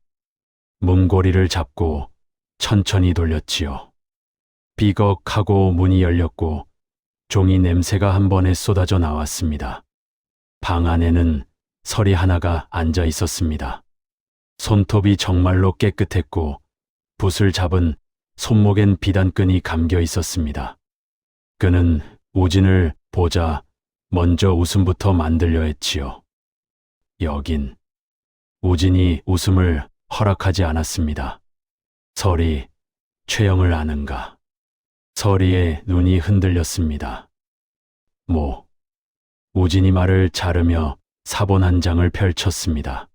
문고리를 잡고 천천히 돌렸지요. 삐걱하고 문이 열렸고 종이 냄새가 한 번에 쏟아져 나왔습니다. 방 안에는 서리 하나가 앉아 있었습니다. 손톱이 정말로 깨끗했고 붓을 잡은 손목엔 비단끈이 감겨 있었습니다. 그는 우진을 보자 먼저 웃음부터 만들려 했지요. 여긴 우진이 웃음을 허락하지 않았습니다. 서리, 최영을 아는가? 서리의 눈이 흔들렸습니다. 우진이 말을 자르며 사본 한 장을 펼쳤습니다.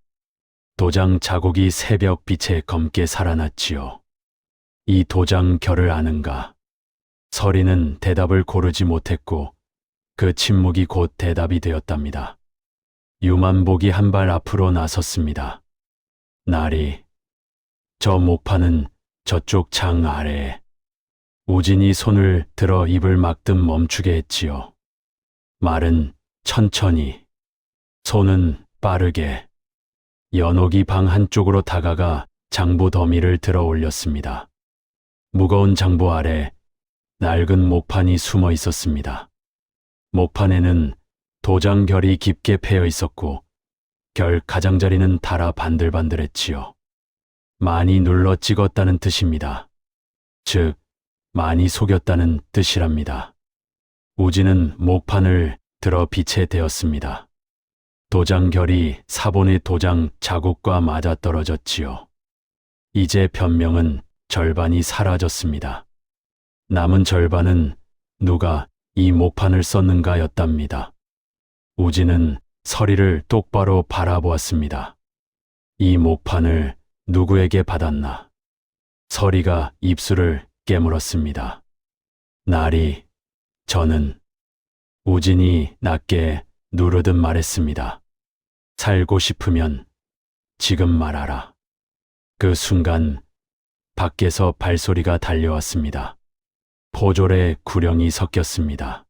도장 자국이 새벽 빛에 검게 살아났지요. 이 도장 결을 아는가? 서리는 대답을 고르지 못했고 그 침묵이 곧 대답이 되었답니다. 유만복이 한 발 앞으로 나섰습니다. 나리, 저 목판은 저쪽 창 아래에. 우진이 손을 들어 입을 막듯 멈추게 했지요. 말은 천천히, 손은 빠르게. 연옥이 방 한쪽으로 다가가 장부 더미를 들어 올렸습니다. 무거운 장부 아래 낡은 목판이 숨어 있었습니다. 목판에는 도장 결이 깊게 패여 있었고 결 가장자리는 달아 반들반들했지요. 많이 눌러 찍었다는 뜻입니다. 즉, 많이 속였다는 뜻이랍니다. 우진은 목판을 들어 빛에 대었습니다. 도장 결이 사본의 도장 자국과 맞아 떨어졌지요. 이제 변명은 절반이 사라졌습니다. 남은 절반은 누가 이 목판을 썼는가였답니다. 우진은 서리를 똑바로 바라보았습니다. 이 목판을 누구에게 받았나? 서리가 입술을 깨물었습니다. 나리, 저는. 우진이 낮게 누르듯 말했습니다. 살고 싶으면 지금 말하라. 그 순간 밖에서 발소리가 달려왔습니다. 포졸의 구령이 섞였습니다.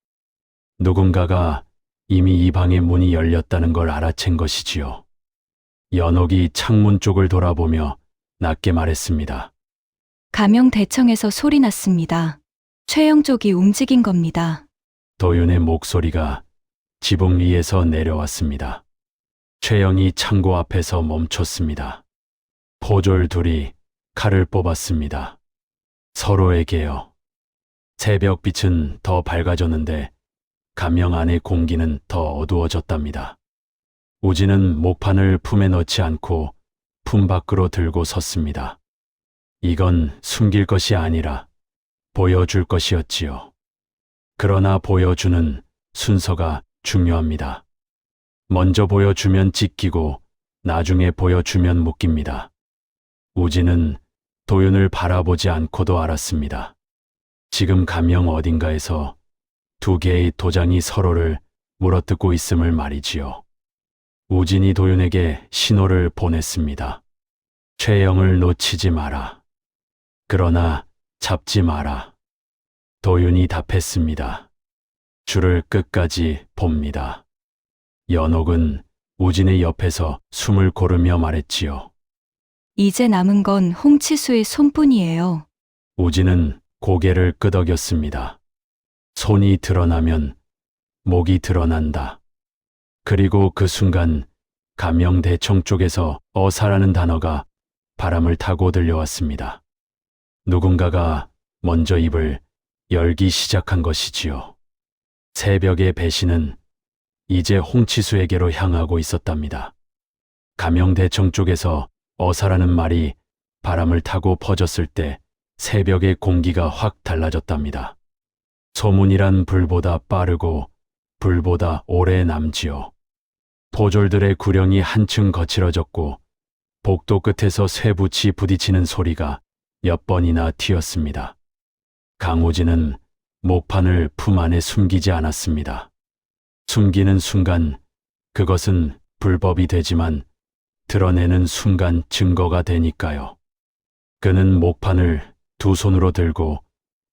누군가가 이미 이 방의 문이 열렸다는 걸 알아챈 것이지요. 연옥이 창문 쪽을 돌아보며 낮게 말했습니다. 감영대청에서 소리 났습니다. 최영 쪽이 움직인 겁니다. 도윤의 목소리가 지붕 위에서 내려왔습니다. 최영이 창고 앞에서 멈췄습니다. 포졸 둘이 칼을 뽑았습니다. 서로에게요. 새벽빛은 더 밝아졌는데 감영 안의 공기는 더 어두워졌답니다. 우진은 목판을 품에 넣지 않고 품 밖으로 들고 섰습니다. 이건 숨길 것이 아니라 보여줄 것이었지요. 그러나 보여주는 순서가 중요합니다. 먼저 보여주면 찢기고 나중에 보여주면 묶입니다. 우진은 도윤을 바라보지 않고도 알았습니다. 지금 감영 어딘가에서 두 개의 도장이 서로를 물어뜯고 있음을 말이지요. 우진이 도윤에게 신호를 보냈습니다. 최영을 놓치지 마라. 그러나 잡지 마라. 도윤이 답했습니다. 줄을 끝까지 봅니다. 연옥은 우진의 옆에서 숨을 고르며 말했지요. 이제 남은 건 홍치수의 손뿐이에요. 우진은 고개를 끄덕였습니다. 손이 드러나면 목이 드러난다. 그리고 그 순간 감영대청 쪽에서 어사라는 단어가 바람을 타고 들려왔습니다. 누군가가 먼저 입을 열기 시작한 것이지요. 새벽의 배신은 이제 홍치수에게로 향하고 있었답니다. 감영대청 쪽에서 어사라는 말이 바람을 타고 퍼졌을 때 새벽의 공기가 확 달라졌답니다. 소문이란 불보다 빠르고 불보다 오래 남지요. 포졸들의 구령이 한층 거칠어졌고 복도 끝에서 쇠붙이 부딪히는 소리가 몇 번이나 튀었습니다. 강우진은 목판을 품 안에 숨기지 않았습니다. 숨기는 순간 그것은 불법이 되지만 드러내는 순간 증거가 되니까요. 그는 목판을 두 손으로 들고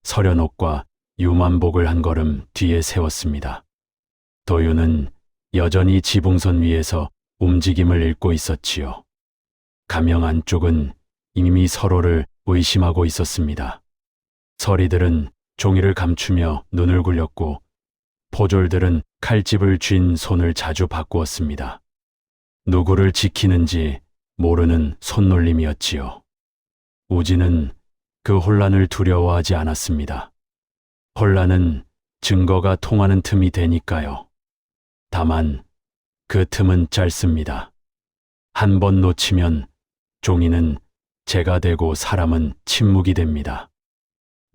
서련옥과 유만복을 한 걸음 뒤에 세웠습니다. 도윤은 여전히 지붕선 위에서 움직임을 읽고 있었지요. 감영 안쪽은 이미 서로를 의심하고 있었습니다. 서리들은 종이를 감추며 눈을 굴렸고 포졸들은 칼집을 쥔 손을 자주 바꾸었습니다. 누구를 지키는지 모르는 손놀림이었지요. 우진은 그 혼란을 두려워하지 않았습니다. 혼란은 증거가 통하는 틈이 되니까요. 다만 그 틈은 짧습니다. 한 번 놓치면 종이는 재가 되고 사람은 침묵이 됩니다.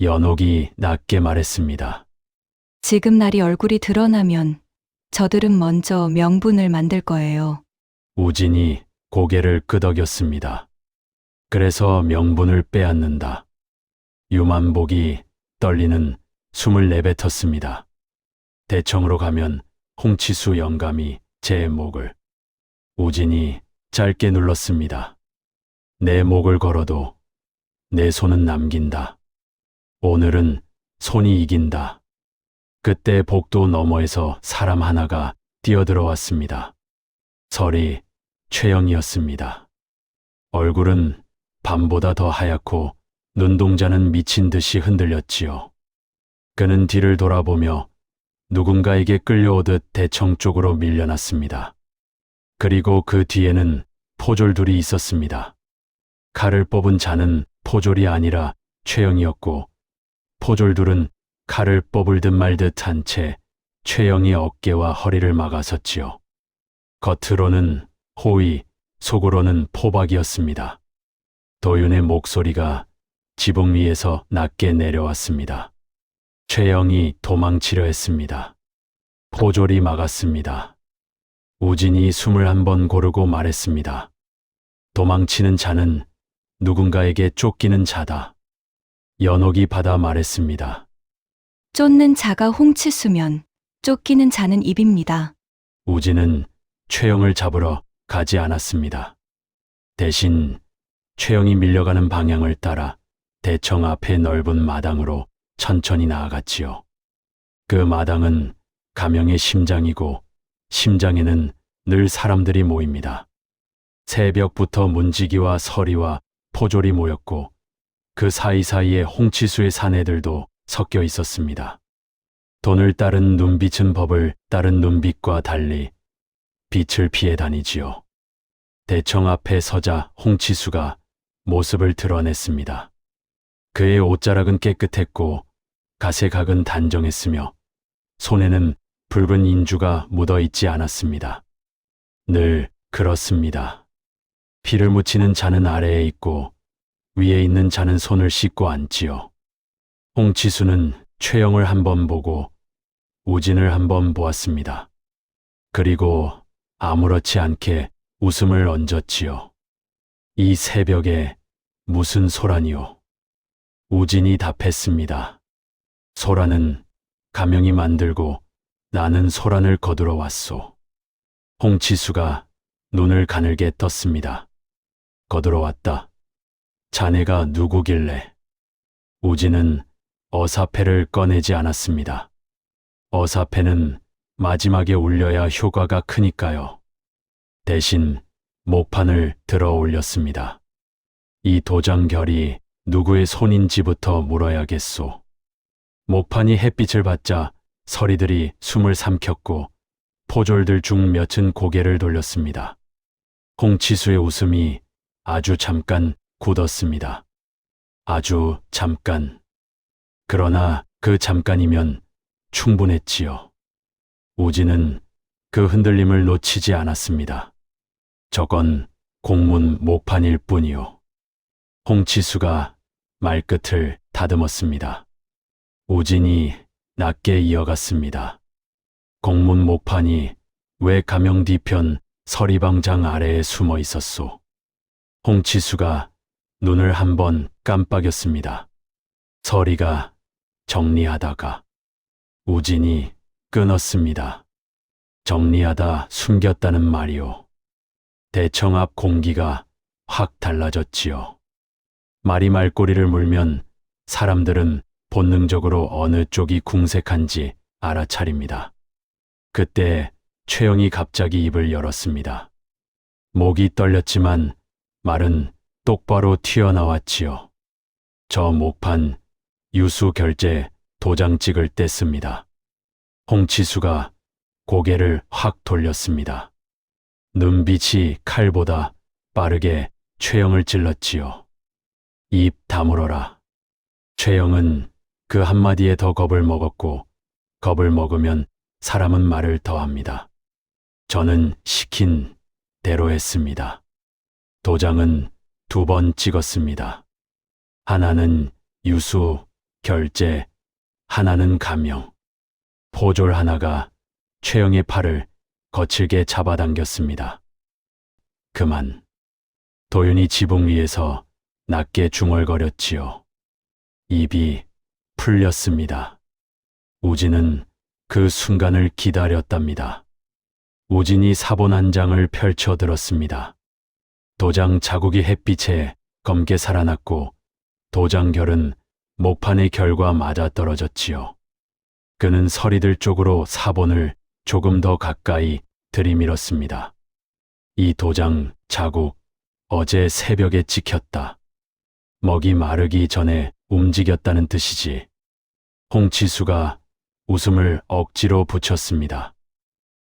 연옥이 낮게 말했습니다. 지금 날이 얼굴이 드러나면 저들은 먼저 명분을 만들 거예요. 우진이 고개를 끄덕였습니다. 그래서 명분을 빼앗는다. 유만복이 떨리는 숨을 내뱉었습니다. 대청으로 가면 홍치수 영감이 제 목을. 우진이 짧게 눌렀습니다. 내 목을 걸어도 내 손은 남긴다. 오늘은 손이 이긴다. 그때 복도 너머에서 사람 하나가 뛰어들어왔습니다. 설이 최영이었습니다. 얼굴은 밤보다 더 하얗고 눈동자는 미친 듯이 흔들렸지요. 그는 뒤를 돌아보며 누군가에게 끌려오듯 대청 쪽으로 밀려났습니다. 그리고 그 뒤에는 포졸 둘이 있었습니다. 칼을 뽑은 자는 포졸이 아니라 최영이었고, 포졸 둘은 칼을 뽑을 듯 말 듯 한 채 최영의 어깨와 허리를 막아섰지요. 겉으로는 호의, 속으로는 포박이었습니다. 도윤의 목소리가 지붕 위에서 낮게 내려왔습니다. 최영이 도망치려 했습니다. 포졸이 막았습니다. 우진이 숨을 한번 고르고 말했습니다. 도망치는 자는 누군가에게 쫓기는 자다. 연옥이 받아 말했습니다. 쫓는 자가 홍치수면 쫓기는 자는 입입니다. 우진은 최영을 잡으러 가지 않았습니다. 대신 최영이 밀려가는 방향을 따라 대청 앞의 넓은 마당으로 천천히 나아갔지요. 그 마당은 가명의 심장이고 심장에는 늘 사람들이 모입니다. 새벽부터 문지기와 서리와 포졸이 모였고 그 사이사이에 홍치수의 사내들도 섞여 있었습니다. 돈을 따른 눈빛은 법을 따른 눈빛과 달리 빛을 피해 다니지요. 대청 앞에 서자 홍치수가 모습을 드러냈습니다. 그의 옷자락은 깨끗했고 가세각은 단정했으며 손에는 붉은 인주가 묻어 있지 않았습니다. 늘 그렇습니다. 피를 묻히는 자는 아래에 있고 위에 있는 자는 손을 씻고 앉지요. 홍치수는 최영을 한번 보고 우진을 한번 보았습니다. 그리고 아무렇지 않게 웃음을 얹었지요. 이 새벽에 무슨 소란이요? 우진이 답했습니다. 소란은 가명이 만들고 나는 소란을 거두러 왔소. 홍치수가 눈을 가늘게 떴습니다. 거두러 왔다. 자네가 누구길래? 우진은 어사패를 꺼내지 않았습니다. 어사패는 마지막에 울려야 효과가 크니까요. 대신 목판을 들어 올렸습니다. 이 도장결이 누구의 손인지부터 물어야겠소. 목판이 햇빛을 받자 서리들이 숨을 삼켰고 포졸들 중 몇은 고개를 돌렸습니다. 홍치수의 웃음이 아주 잠깐 굳었습니다. 아주 잠깐. 그러나 그 잠깐이면 충분했지요. 우진은 그 흔들림을 놓치지 않았습니다. 저건 공문 목판일 뿐이요. 홍치수가 말끝을 다듬었습니다. 우진이 낮게 이어갔습니다. 공문 목판이 왜 가명 뒤편 서리방장 아래에 숨어 있었소? 홍치수가 눈을 한번 깜빡였습니다. 서리가 정리하다가 우진이 끊었습니다. 정리하다 숨겼다는 말이요. 대청 앞 공기가 확 달라졌지요. 말이 말꼬리를 물면 사람들은 본능적으로 어느 쪽이 궁색한지 알아차립니다. 그때 최영이 갑자기 입을 열었습니다. 목이 떨렸지만 말은 똑바로 튀어나왔지요. 저 목판 유수 결제 도장 찍을 때 씁니다. 홍치수가 고개를 확 돌렸습니다. 눈빛이 칼보다 빠르게 최영을 찔렀지요. 입 다물어라. 최영은 그 한마디에 더 겁을 먹었고 겁을 먹으면 사람은 말을 더합니다. 저는 시킨 대로 했습니다. 도장은 2번 찍었습니다. 하나는 유수, 결제, 하나는 가명. 포졸 하나가 최영의 팔을 거칠게 잡아당겼습니다. 그만. 도윤이 지붕 위에서 낮게 중얼거렸지요. 입이 풀렸습니다. 우진은 그 순간을 기다렸답니다. 우진이 사본 한 장을 펼쳐 들었습니다. 도장 자국이 햇빛에 검게 살아났고 도장결은 목판의 결과 맞아 떨어졌지요. 그는 서리들 쪽으로 사본을 조금 더 가까이 들이밀었습니다. 이 도장 자국 어제 새벽에 찍혔다. 먹이 마르기 전에 움직였다는 뜻이지. 홍치수가 웃음을 억지로 붙였습니다.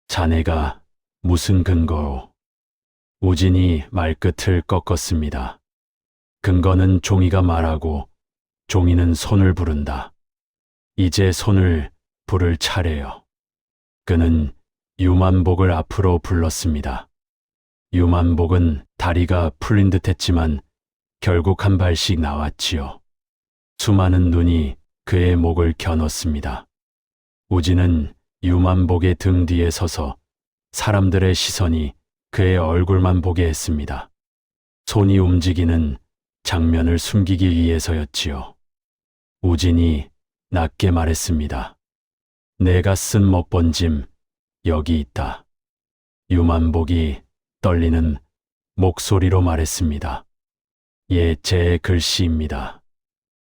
자네가 무슨 근거로? 우진이 말끝을 꺾었습니다. 근거는 종이가 말하고 종이는 손을 부른다. 이제 손을 부를 차례요. 그는 유만복을 앞으로 불렀습니다. 유만복은 다리가 풀린 듯 했지만 결국 한 발씩 나왔지요. 수많은 눈이 그의 목을 겨눴습니다. 우진은 유만복의 등 뒤에 서서 사람들의 시선이 그의 얼굴만 보게 했습니다. 손이 움직이는 장면을 숨기기 위해서였지요. 우진이 낮게 말했습니다. 내가 쓴 먹번짐 여기 있다. 유만복이 떨리는 목소리로 말했습니다. 예, 제 글씨입니다.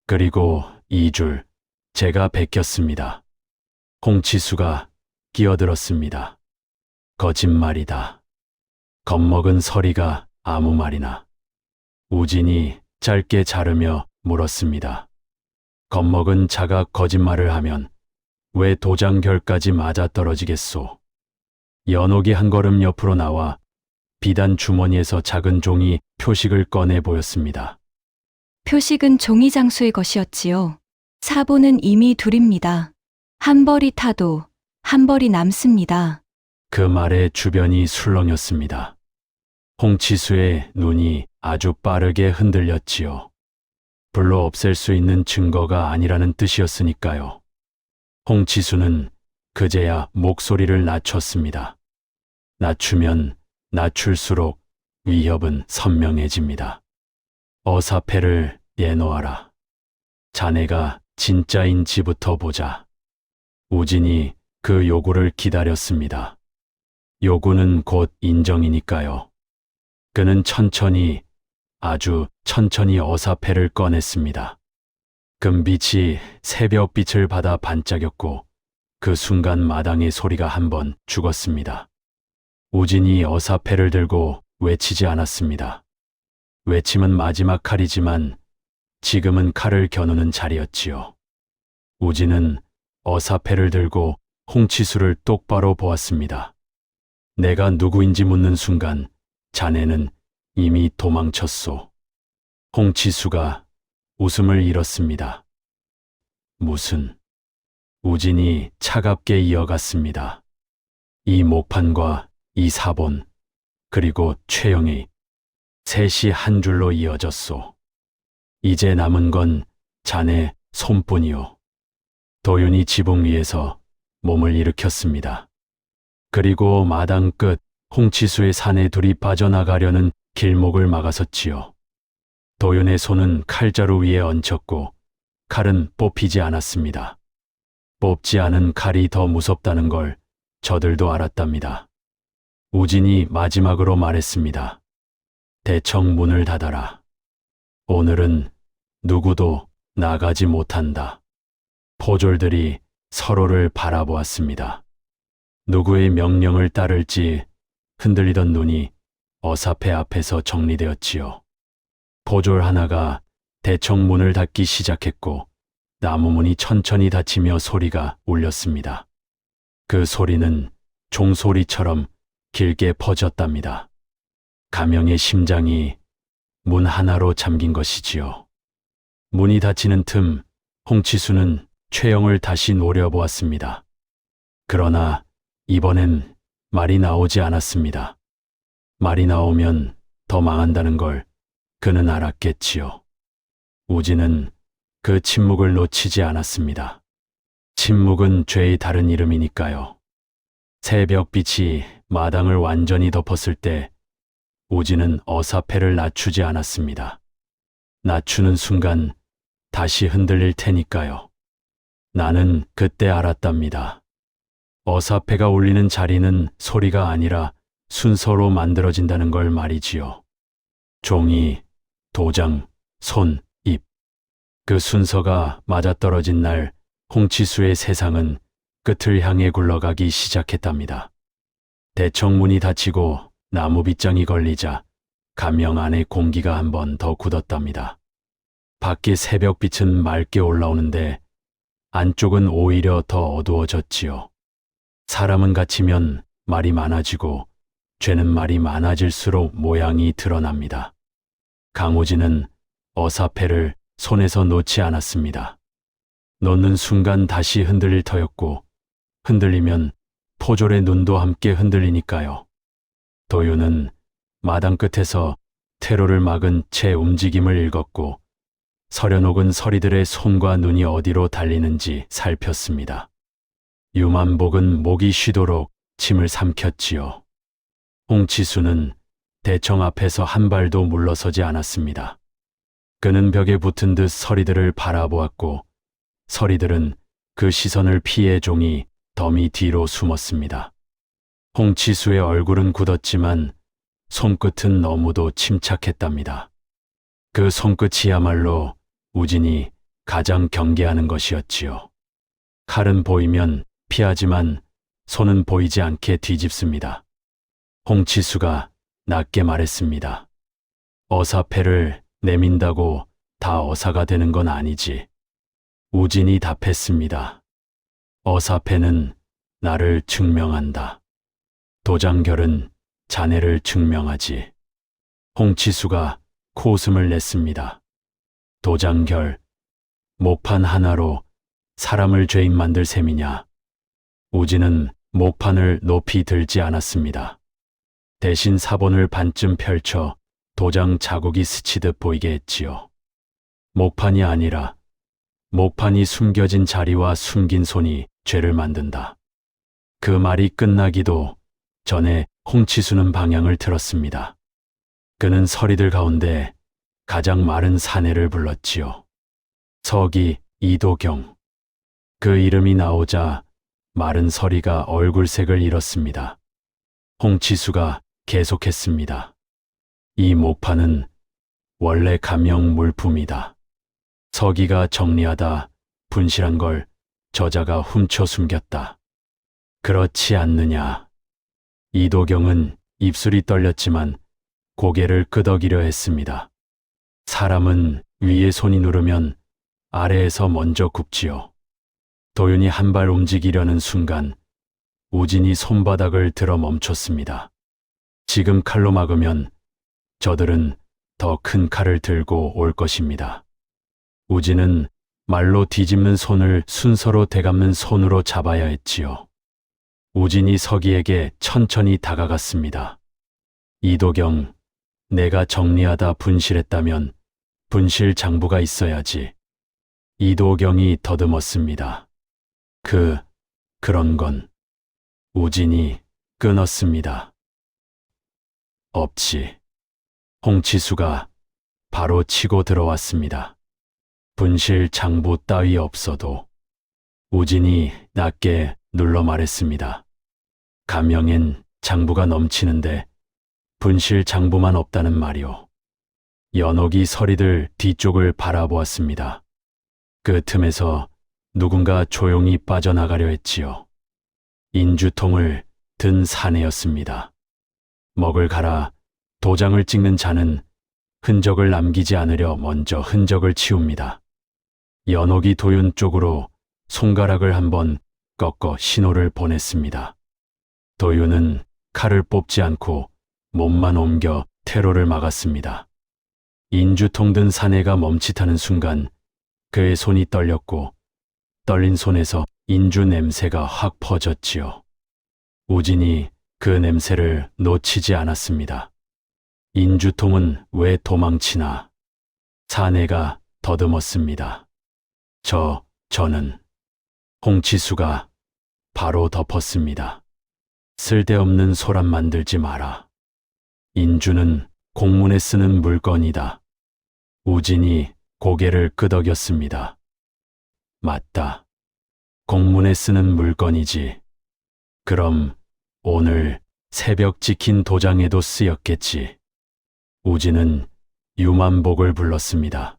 그리고 2줄 제가 베꼈습니다. 홍치수가 끼어들었습니다. 거짓말이다. 겁먹은 서리가 아무 말이나. 우진이 짧게 자르며 물었습니다. 겁먹은 자가 거짓말을 하면 왜 도장결까지 맞아떨어지겠소? 연옥이 한 걸음 옆으로 나와 비단 주머니에서 작은 종이 표식을 꺼내 보였습니다. 표식은 종이 장수의 것이었지요. 사본은 이미 둘입니다. 한 벌이 타도 한 벌이 남습니다. 그 말에 주변이 술렁였습니다. 홍치수의 눈이 아주 빠르게 흔들렸지요. 불로 없앨 수 있는 증거가 아니라는 뜻이었으니까요. 홍치수는 그제야 목소리를 낮췄습니다. 낮추면 낮출수록 위협은 선명해집니다. 어사패를 내놓아라. 자네가 진짜인지부터 보자. 우진이 그 요구를 기다렸습니다. 요구는 곧 인정이니까요. 그는 천천히, 아주 천천히 어사패를 꺼냈습니다. 금빛이 새벽빛을 받아 반짝였고 그 순간 마당의 소리가 한번 죽었습니다. 우진이 어사패를 들고 외치지 않았습니다. 외침은 마지막 칼이지만 지금은 칼을 겨누는 자리였지요. 우진은 어사패를 들고 홍치수를 똑바로 보았습니다. 내가 누구인지 묻는 순간 자네는 이미 도망쳤소. 홍치수가 웃음을 잃었습니다. 무슨? 우진이 차갑게 이어갔습니다. 이 목판과 이 사본, 그리고 최영의 셋이 한 줄로 이어졌소. 이제 남은 건 자네 손뿐이요. 도윤이 지붕 위에서 몸을 일으켰습니다. 그리고 마당 끝 홍치수의 산에 둘이 빠져나가려는 길목을 막아섰지요. 도윤의 손은 칼자루 위에 얹혔고 칼은 뽑히지 않았습니다. 뽑지 않은 칼이 더 무섭다는 걸 저들도 알았답니다. 우진이 마지막으로 말했습니다. 대청 문을 닫아라. 오늘은 누구도 나가지 못한다. 포졸들이 서로를 바라보았습니다. 누구의 명령을 따를지 흔들리던 눈이 어사패 앞에서 정리되었지요. 포졸 하나가 대청 문을 닫기 시작했고 나무 문이 천천히 닫히며 소리가 울렸습니다. 그 소리는 종소리처럼 길게 퍼졌답니다. 가명의 심장이 문 하나로 잠긴 것이지요. 문이 닫히는 틈 홍치수는 최영을 다시 노려보았습니다. 그러나 이번엔 말이 나오지 않았습니다. 말이 나오면 더 망한다는 걸 그는 알았겠지요. 우진은 그 침묵을 놓치지 않았습니다. 침묵은 죄의 다른 이름이니까요. 새벽빛이 마당을 완전히 덮었을 때 우진은 어사패를 낮추지 않았습니다. 낮추는 순간 다시 흔들릴 테니까요. 나는 그때 알았답니다. 어사패가 울리는 자리는 소리가 아니라 순서로 만들어진다는 걸 말이지요. 종이, 도장, 손, 입. 그 순서가 맞아떨어진 날 홍치수의 세상은 끝을 향해 굴러가기 시작했답니다. 대청문이 닫히고 나무 빗장이 걸리자 가명 안의 공기가 한 번 더 굳었답니다. 밖의 새벽빛은 맑게 올라오는데 안쪽은 오히려 더 어두워졌지요. 사람은 갇히면 말이 많아지고 죄는 말이 많아질수록 모양이 드러납니다. 강우진은 어사패를 손에서 놓지 않았습니다. 놓는 순간 다시 흔들릴 터였고 흔들리면 포졸의 눈도 함께 흔들리니까요. 도윤은 마당 끝에서 퇴로를 막은 채 움직임을 읽었고 서려녹은 서리들의 손과 눈이 어디로 달리는지 살폈습니다. 유만복은 목이 쉬도록 침을 삼켰지요. 홍치수는 대청 앞에서 한 발도 물러서지 않았습니다. 그는 벽에 붙은 듯 서리들을 바라보았고 서리들은 그 시선을 피해 종이 더미 뒤로 숨었습니다. 홍치수의 얼굴은 굳었지만 손끝은 너무도 침착했답니다. 그 손끝이야말로 우진이 가장 경계하는 것이었지요. 칼은 보이면 피하지만 손은 보이지 않게 뒤집습니다. 홍치수가 낮게 말했습니다. 어사패를 내민다고 다 어사가 되는 건 아니지. 우진이 답했습니다. 어사패는 나를 증명한다. 도장결은 자네를 증명하지. 홍치수가 코웃음을 냈습니다. 도장결, 목판 하나로 사람을 죄인 만들 셈이냐. 우진은 목판을 높이 들지 않았습니다. 대신 사본을 반쯤 펼쳐 도장 자국이 스치듯 보이게 했지요. 목판이 아니라 목판이 숨겨진 자리와 숨긴 손이 죄를 만든다. 그 말이 끝나기도 전에 홍치수는 방향을 틀었습니다. 그는 서리들 가운데 가장 마른 사내를 불렀지요. 서기 이도경. 그 이름이 나오자 마른 서리가 얼굴색을 잃었습니다. 홍치수가 계속했습니다. 이 목판은 원래 감형 물품이다. 서기가 정리하다 분실한 걸 저자가 훔쳐 숨겼다. 그렇지 않느냐. 이도경은 입술이 떨렸지만 고개를 끄덕이려 했습니다. 사람은 위에 손이 누르면 아래에서 먼저 굽지요. 도윤이 한 발 움직이려는 순간 우진이 손바닥을 들어 멈췄습니다. 지금 칼로 막으면 저들은 더 큰 칼을 들고 올 것입니다. 우진은 말로 뒤집는 손을 순서로 되감는 손으로 잡아야 했지요. 우진이 서기에게 천천히 다가갔습니다. 이도경, 내가 정리하다 분실했다면 분실 장부가 있어야지. 이도경이 더듬었습니다. 그런 건. 우진이 끊었습니다. 없지. 홍치수가 바로 치고 들어왔습니다. 분실 장부 따위 없어도. 우진이 낮게 눌러 말했습니다. 가명엔 장부가 넘치는데 분실 장부만 없다는 말이오. 연옥이 서리들 뒤쪽을 바라보았습니다. 그 틈에서 누군가 조용히 빠져나가려 했지요. 인주통을 든 사내였습니다. 먹을 갈아 도장을 찍는 자는 흔적을 남기지 않으려 먼저 흔적을 치웁니다. 연옥이 도윤 쪽으로 손가락을 한번 꺾어 신호를 보냈습니다. 도윤은 칼을 뽑지 않고 몸만 옮겨 퇴로를 막았습니다. 인주통 든 사내가 멈칫하는 순간 그의 손이 떨렸고 떨린 손에서 인주 냄새가 확 퍼졌지요. 우진이 그 냄새를 놓치지 않았습니다. 인주통은 왜 도망치나? 사내가 더듬었습니다. 저는. 홍치수가 바로 덮었습니다. 쓸데없는 소란 만들지 마라. 인주는 공문에 쓰는 물건이다. 우진이 고개를 끄덕였습니다. 맞다. 공문에 쓰는 물건이지. 그럼 오늘 새벽 찍힌 도장에도 쓰였겠지. 우진은 유만복을 불렀습니다.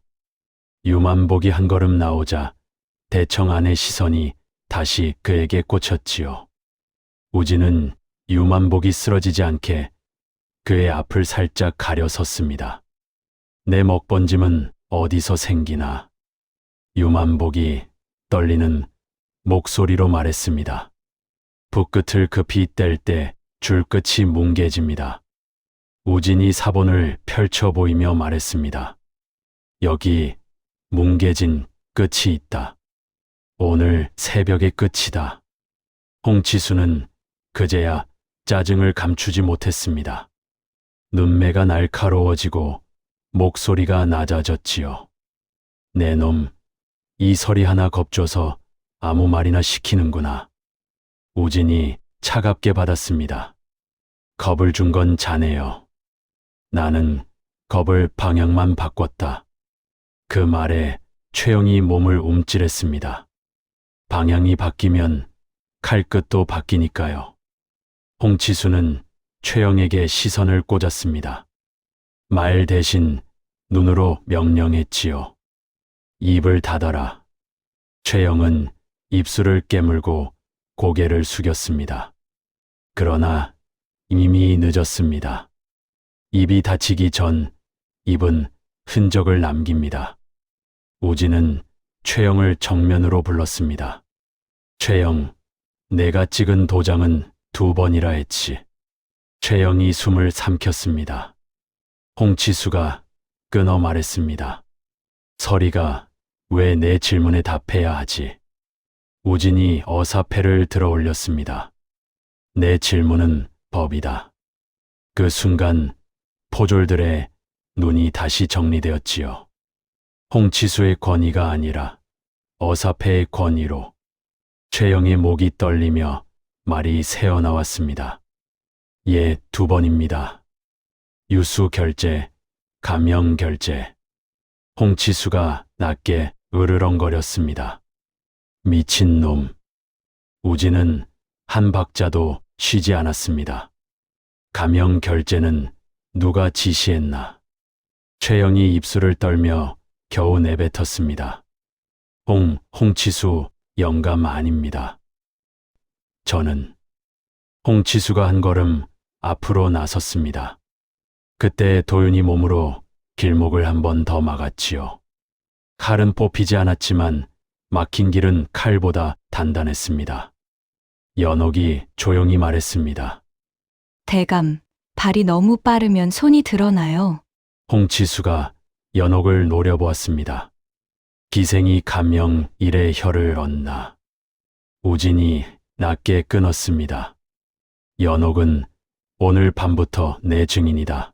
유만복이 한 걸음 나오자 대청 안의 시선이 다시 그에게 꽂혔지요. 우진은 유만복이 쓰러지지 않게 그의 앞을 살짝 가려 섰습니다. 내 먹번짐은 어디서 생기나. 유만복이 떨리는 목소리로 말했습니다. 붓끝을 급히 뗄 때 줄끝이 뭉개집니다. 우진이 사본을 펼쳐 보이며 말했습니다. 여기 뭉개진 끝이 있다. 오늘 새벽의 끝이다. 홍치수는 그제야 짜증을 감추지 못했습니다. 눈매가 날카로워지고 목소리가 낮아졌지요. 내 놈, 이 소리 하나 겁줘서 아무 말이나 시키는구나. 우진이 차갑게 받았습니다. 겁을 준 건 자네요. 나는 겁을 방향만 바꿨다. 그 말에 최영이 몸을 움찔했습니다. 방향이 바뀌면 칼끝도 바뀌니까요. 홍치수는 최영에게 시선을 꽂았습니다. 말 대신 눈으로 명령했지요. 입을 닫아라. 최영은 입술을 깨물고 고개를 숙였습니다. 그러나 이미 늦었습니다. 입이 닫히기 전 입은 흔적을 남깁니다. 우진은 최영을 정면으로 불렀습니다. 최영, 내가 찍은 도장은 2번이라 했지. 최영이 숨을 삼켰습니다. 홍치수가 끊어 말했습니다. 서리가 왜 내 질문에 답해야 하지? 우진이 어사패를 들어 올렸습니다. 내 질문은 법이다. 그 순간 포졸들의 눈이 다시 정리되었지요. 홍치수의 권위가 아니라 어사패의 권위로 최영의 목이 떨리며 말이 새어나왔습니다. 예, 2번입니다. 유수 결제, 감형 결제. 홍치수가 낮게 으르렁거렸습니다. 미친놈. 우진은 한 박자도 쉬지 않았습니다. 감형 결제는 누가 지시했나? 최영이 입술을 떨며 겨우 내뱉었습니다. 홍치수 영감 아닙니다. 저는 홍치수가 한 걸음 앞으로 나섰습니다. 그때 도윤이 몸으로 길목을 한 번 더 막았지요. 칼은 뽑히지 않았지만 막힌 길은 칼보다 단단했습니다. 연옥이 조용히 말했습니다. 대감, 발이 너무 빠르면 손이 드러나요. 홍치수가 연옥을 노려보았습니다. 기생이 감명 일의 혀를 얻나. 우진이 낮게 끊었습니다. 연옥은 오늘 밤부터 내 증인이다.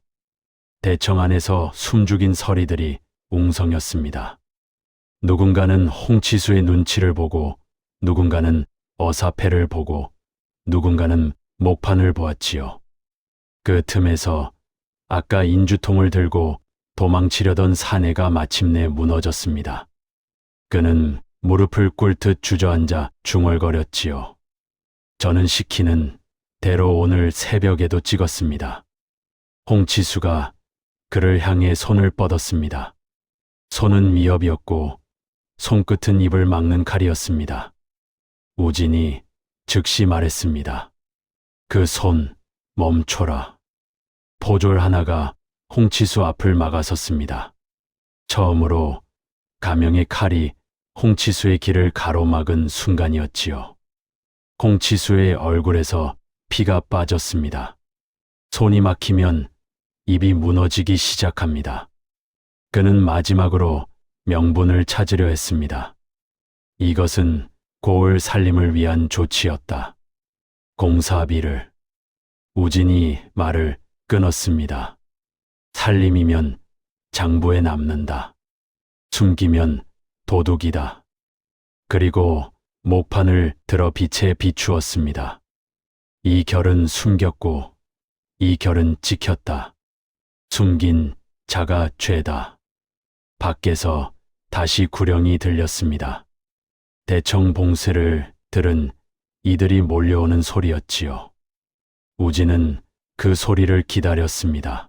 대청 안에서 숨죽인 서리들이 웅성였습니다. 누군가는 홍치수의 눈치를 보고, 누군가는 어사패를 보고, 누군가는 목판을 보았지요. 그 틈에서 아까 인주통을 들고 도망치려던 사내가 마침내 무너졌습니다. 그는 무릎을 꿇듯 주저앉아 중얼거렸지요. 저는 시키는 대로 오늘 새벽에도 찍었습니다. 홍치수가 그를 향해 손을 뻗었습니다. 손은 위협이었고 손끝은 입을 막는 칼이었습니다. 우진이 즉시 말했습니다. 그 손 멈춰라. 포졸 하나가 홍치수 앞을 막아섰습니다. 처음으로 가명의 칼이 홍치수의 길을 가로막은 순간이었지요. 홍치수의 얼굴에서 피가 빠졌습니다. 손이 막히면 입이 무너지기 시작합니다. 그는 마지막으로 명분을 찾으려 했습니다. 이것은 고을 살림을 위한 조치였다. 공사비를. 우진이 말을 끊었습니다. 살림이면 장부에 남는다. 숨기면 도둑이다. 그리고 목판을 들어 빛에 비추었습니다. 이 결은 숨겼고 이 결은 지켰다. 숨긴 자가 죄다. 밖에서 다시 구령이 들렸습니다. 대청 봉쇄를 들은 이들이 몰려오는 소리였지요. 우진은 그 소리를 기다렸습니다.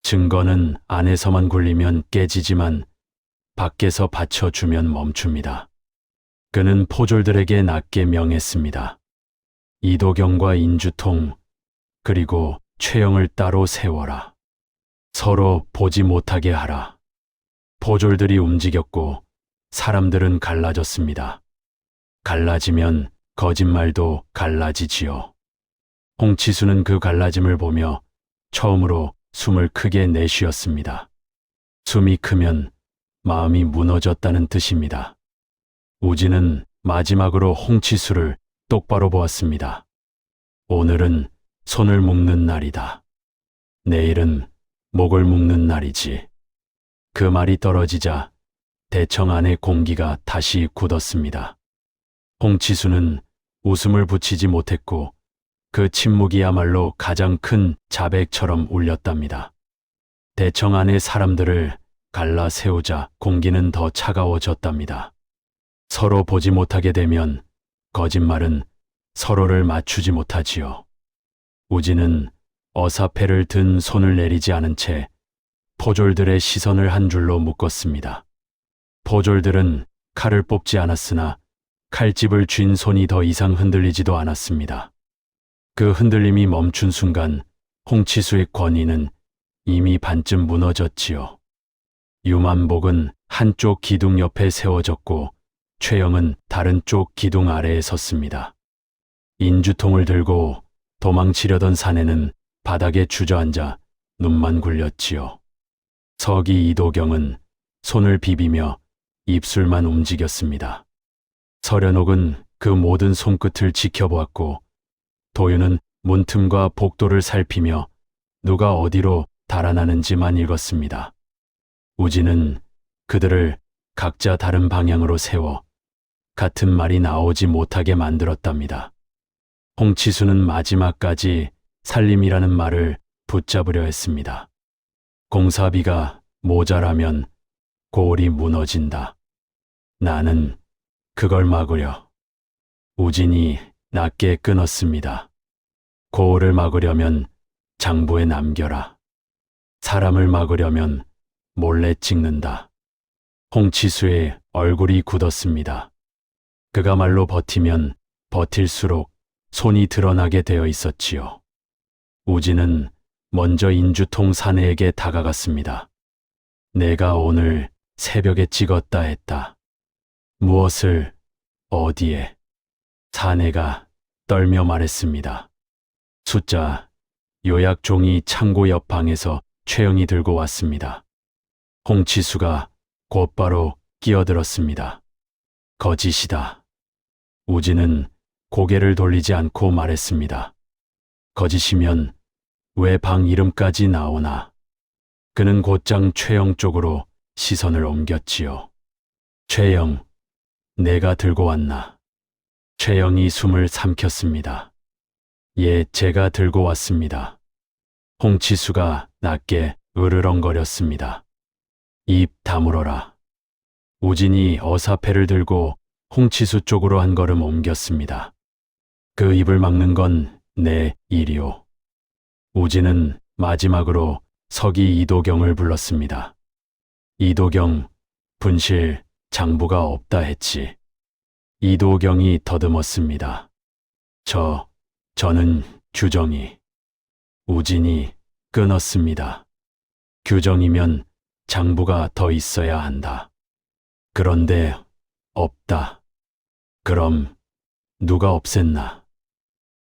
증거는 안에서만 굴리면 깨지지만 밖에서 받쳐주면 멈춥니다. 그는 포졸들에게 낮게 명했습니다. 이도경과 인주통 그리고 최영을 따로 세워라. 서로 보지 못하게 하라. 포졸들이 움직였고 사람들은 갈라졌습니다. 갈라지면 거짓말도 갈라지지요. 홍치수는 그 갈라짐을 보며 처음으로 숨을 크게 내쉬었습니다. 숨이 크면 마음이 무너졌다는 뜻입니다. 우진은 마지막으로 홍치수를 똑바로 보았습니다. 오늘은 손을 묶는 날이다. 내일은 목을 묶는 날이지. 그 말이 떨어지자 대청 안의 공기가 다시 굳었습니다. 홍치수는 웃음을 붙이지 못했고 그 침묵이야말로 가장 큰 자백처럼 울렸답니다. 대청 안의 사람들을 갈라 세우자 공기는 더 차가워졌답니다. 서로 보지 못하게 되면 거짓말은 서로를 맞추지 못하지요. 우진은 어사패를 든 손을 내리지 않은 채 포졸들의 시선을 한 줄로 묶었습니다. 포졸들은 칼을 뽑지 않았으나 칼집을 쥔 손이 더 이상 흔들리지도 않았습니다. 그 흔들림이 멈춘 순간 홍치수의 권위는 이미 반쯤 무너졌지요. 유만복은 한쪽 기둥 옆에 세워졌고 최영은 다른 쪽 기둥 아래에 섰습니다. 인주통을 들고 도망치려던 사내는 바닥에 주저앉아 눈만 굴렸지요. 서기 이도경은 손을 비비며 입술만 움직였습니다. 서련옥은 그 모든 손끝을 지켜보았고 도윤은 문틈과 복도를 살피며 누가 어디로 달아나는지만 읽었습니다. 우진은 그들을 각자 다른 방향으로 세워 같은 말이 나오지 못하게 만들었답니다. 홍치수는 마지막까지 살림이라는 말을 붙잡으려 했습니다. 공사비가 모자라면 고을이 무너진다. 나는 그걸 막으려. 우진이 낮게 끊었습니다. 고을을 막으려면 장부에 남겨라. 사람을 막으려면 몰래 찍는다. 홍치수의 얼굴이 굳었습니다. 그가 말로 버티면 버틸수록 손이 드러나게 되어 있었지요. 우진은 먼저 인주통 사내에게 다가갔습니다. 내가 오늘 새벽에 찍었다 했다. 무엇을, 어디에? 사내가 떨며 말했습니다. 숫자, 요약 종이 창고 옆 방에서 최영이 들고 왔습니다. 홍치수가 곧바로 끼어들었습니다. 거짓이다. 우진은 고개를 돌리지 않고 말했습니다. 거짓이면 왜 방 이름까지 나오나? 그는 곧장 최영 쪽으로 시선을 옮겼지요. 최영, 내가 들고 왔나? 최영이 숨을 삼켰습니다. 예, 제가 들고 왔습니다. 홍치수가 낮게 으르렁거렸습니다. 입 다물어라. 우진이 어사패를 들고 홍치수 쪽으로 한 걸음 옮겼습니다. 그 입을 막는 건 내 일이오. 우진은 마지막으로 서기 이도경을 불렀습니다. 이도경, 분실, 장부가 없다 했지. 이도경이 더듬었습니다. 저는 규정이. 우진이 끊었습니다. 규정이면 장부가 더 있어야 한다. 그런데 없다. 그럼 누가 없앴나?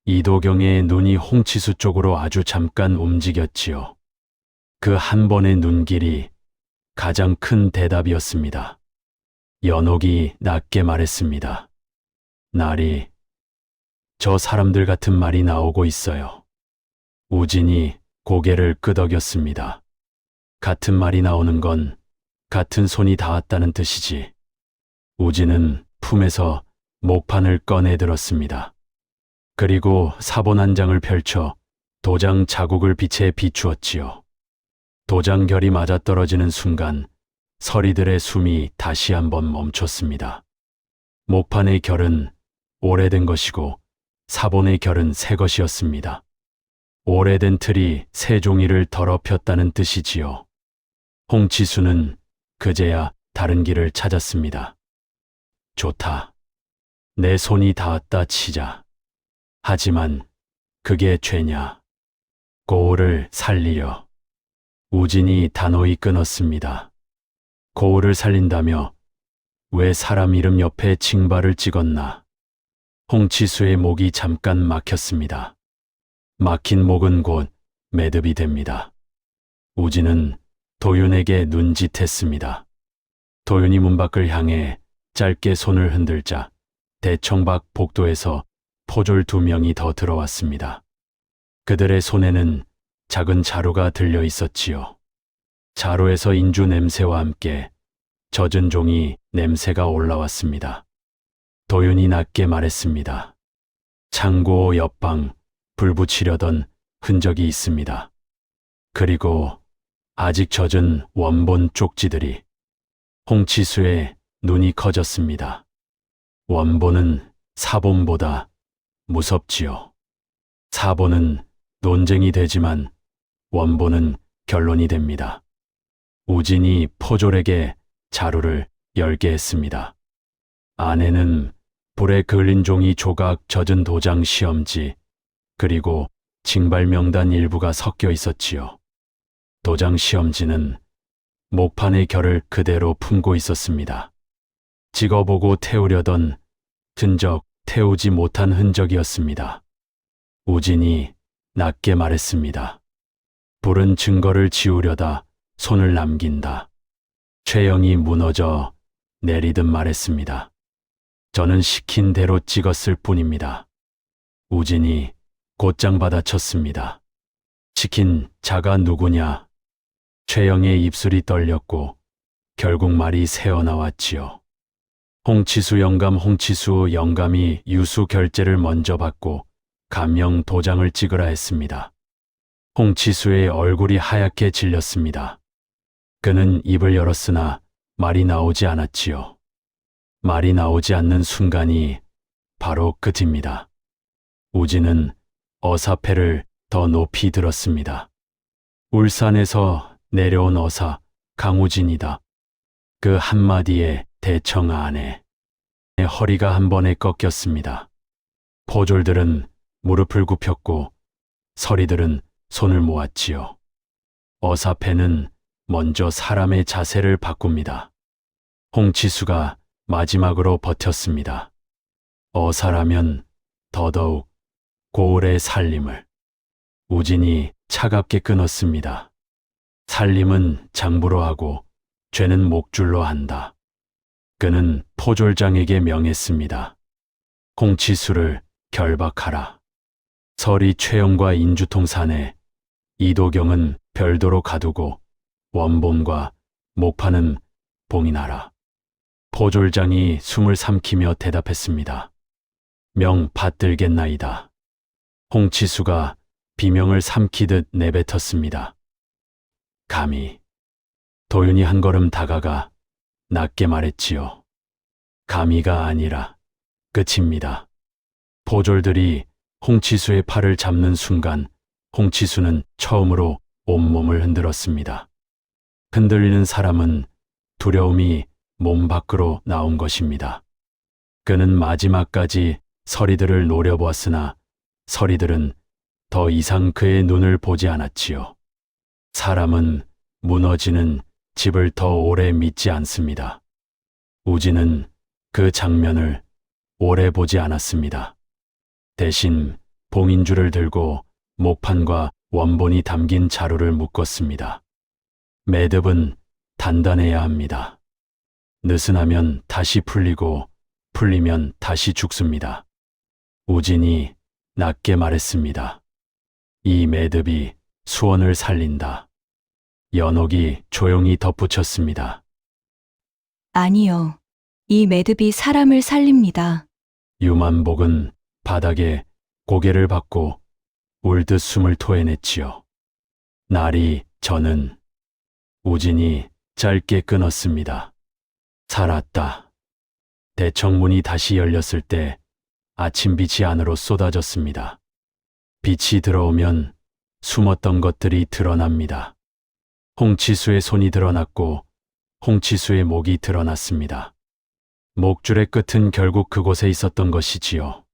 이도경의 눈이 홍치수 쪽으로 아주 잠깐 움직였지요. 그 한 번의 눈길이 가장 큰 대답이었습니다. 연옥이 낮게 말했습니다. 날이, 저 사람들 같은 말이 나오고 있어요. 우진이 고개를 끄덕였습니다. 같은 말이 나오는 건 같은 손이 닿았다는 뜻이지. 우진은 품에서 목판을 꺼내 들었습니다. 그리고 사본 한 장을 펼쳐 도장 자국을 빛에 비추었지요. 도장 결이 맞아떨어지는 순간 서리들의 숨이 다시 한번 멈췄습니다. 목판의 결은 오래된 것이고 사본의 결은 새 것이었습니다. 오래된 틀이 새 종이를 더럽혔다는 뜻이지요. 홍치수는 그제야 다른 길을 찾았습니다. 좋다. 내 손이 닿았다 치자. 하지만 그게 죄냐? 고을을 살리려. 우진이 단호히 끊었습니다. 고을을 살린다며 왜 사람 이름 옆에 징발을 찍었나? 홍치수의 목이 잠깐 막혔습니다. 막힌 목은 곧 매듭이 됩니다. 우진은 도윤에게 눈짓했습니다. 도윤이 문 밖을 향해 짧게 손을 흔들자 대청박 복도에서 포졸 2명이 더 들어왔습니다. 그들의 손에는 작은 자루가 들려 있었지요. 자루에서 인주 냄새와 함께 젖은 종이 냄새가 올라왔습니다. 도윤이 낮게 말했습니다. 창고 옆방 불 붙이려던 흔적이 있습니다. 그리고 아직 젖은 원본 쪽지들이. 홍치수의 눈이 커졌습니다. 원본은 사본보다 무섭지요. 사본은 논쟁이 되지만 원본은 결론이 됩니다. 우진이 포졸에게 자루를 열게 했습니다. 안에는 불에 그을린 종이 조각, 젖은 도장 시험지, 그리고 징발 명단 일부가 섞여 있었지요. 도장 시험지는 목판의 결을 그대로 품고 있었습니다. 찍어보고 태우려던 흔적, 태우지 못한 흔적이었습니다. 우진이 낮게 말했습니다. 불은 증거를 지우려다 손을 남긴다. 최영이 무너져 내리듯 말했습니다. 저는 시킨 대로 찍었을 뿐입니다. 우진이 곧장 받아쳤습니다. 시킨 자가 누구냐? 최영의 입술이 떨렸고 결국 말이 새어나왔지요. 홍치수 영감이 유수 결제를 먼저 받고 감명 도장을 찍으라 했습니다. 홍치수의 얼굴이 하얗게 질렸습니다. 그는 입을 열었으나 말이 나오지 않았지요. 말이 나오지 않는 순간이 바로 끝입니다. 우진은 어사패를 더 높이 들었습니다. 울산에서 내려온 어사 강우진이다. 그 한마디에 대청 안에 허리가 한 번에 꺾였습니다. 포졸들은 무릎을 굽혔고 서리들은 손을 모았지요. 어사패는 먼저 사람의 자세를 바꿉니다. 홍치수가 마지막으로 버텼습니다. 어사라면 더더욱 고을의 살림을. 우진이 차갑게 끊었습니다. 살림은 장부로 하고 죄는 목줄로 한다. 그는 포졸장에게 명했습니다. 홍치수를 결박하라. 설이 최영과 인주통산에 이도경은 별도로 가두고 원본과 목판은 봉인하라. 포졸장이 숨을 삼키며 대답했습니다. 명 받들겠나이다. 홍치수가 비명을 삼키듯 내뱉었습니다. 감히. 도윤이 한 걸음 다가가 낮게 말했지요. 감히가 아니라 끝입니다. 포졸들이 홍치수의 팔을 잡는 순간 홍치수는 처음으로 온몸을 흔들었습니다. 흔들리는 사람은 두려움이 몸 밖으로 나온 것입니다. 그는 마지막까지 서리들을 노려보았으나 서리들은 더 이상 그의 눈을 보지 않았지요. 사람은 무너지는 집을 더 오래 믿지 않습니다. 우진은 그 장면을 오래 보지 않았습니다. 대신 봉인줄을 들고 목판과 원본이 담긴 자루를 묶었습니다. 매듭은 단단해야 합니다. 느슨하면 다시 풀리고 풀리면 다시 죽습니다. 우진이 낮게 말했습니다. 이 매듭이 수원을 살린다. 연옥이 조용히 덧붙였습니다. 아니요. 이 매듭이 사람을 살립니다. 유만복은 바닥에 고개를 받고 울듯 숨을 토해냈지요. 날이 저는. 우진이 짧게 끊었습니다. 살았다. 대청문이 다시 열렸을 때 아침빛이 안으로 쏟아졌습니다. 빛이 들어오면 숨었던 것들이 드러납니다. 홍치수의 손이 드러났고 홍치수의 목이 드러났습니다. 목줄의 끝은 결국 그곳에 있었던 것이지요.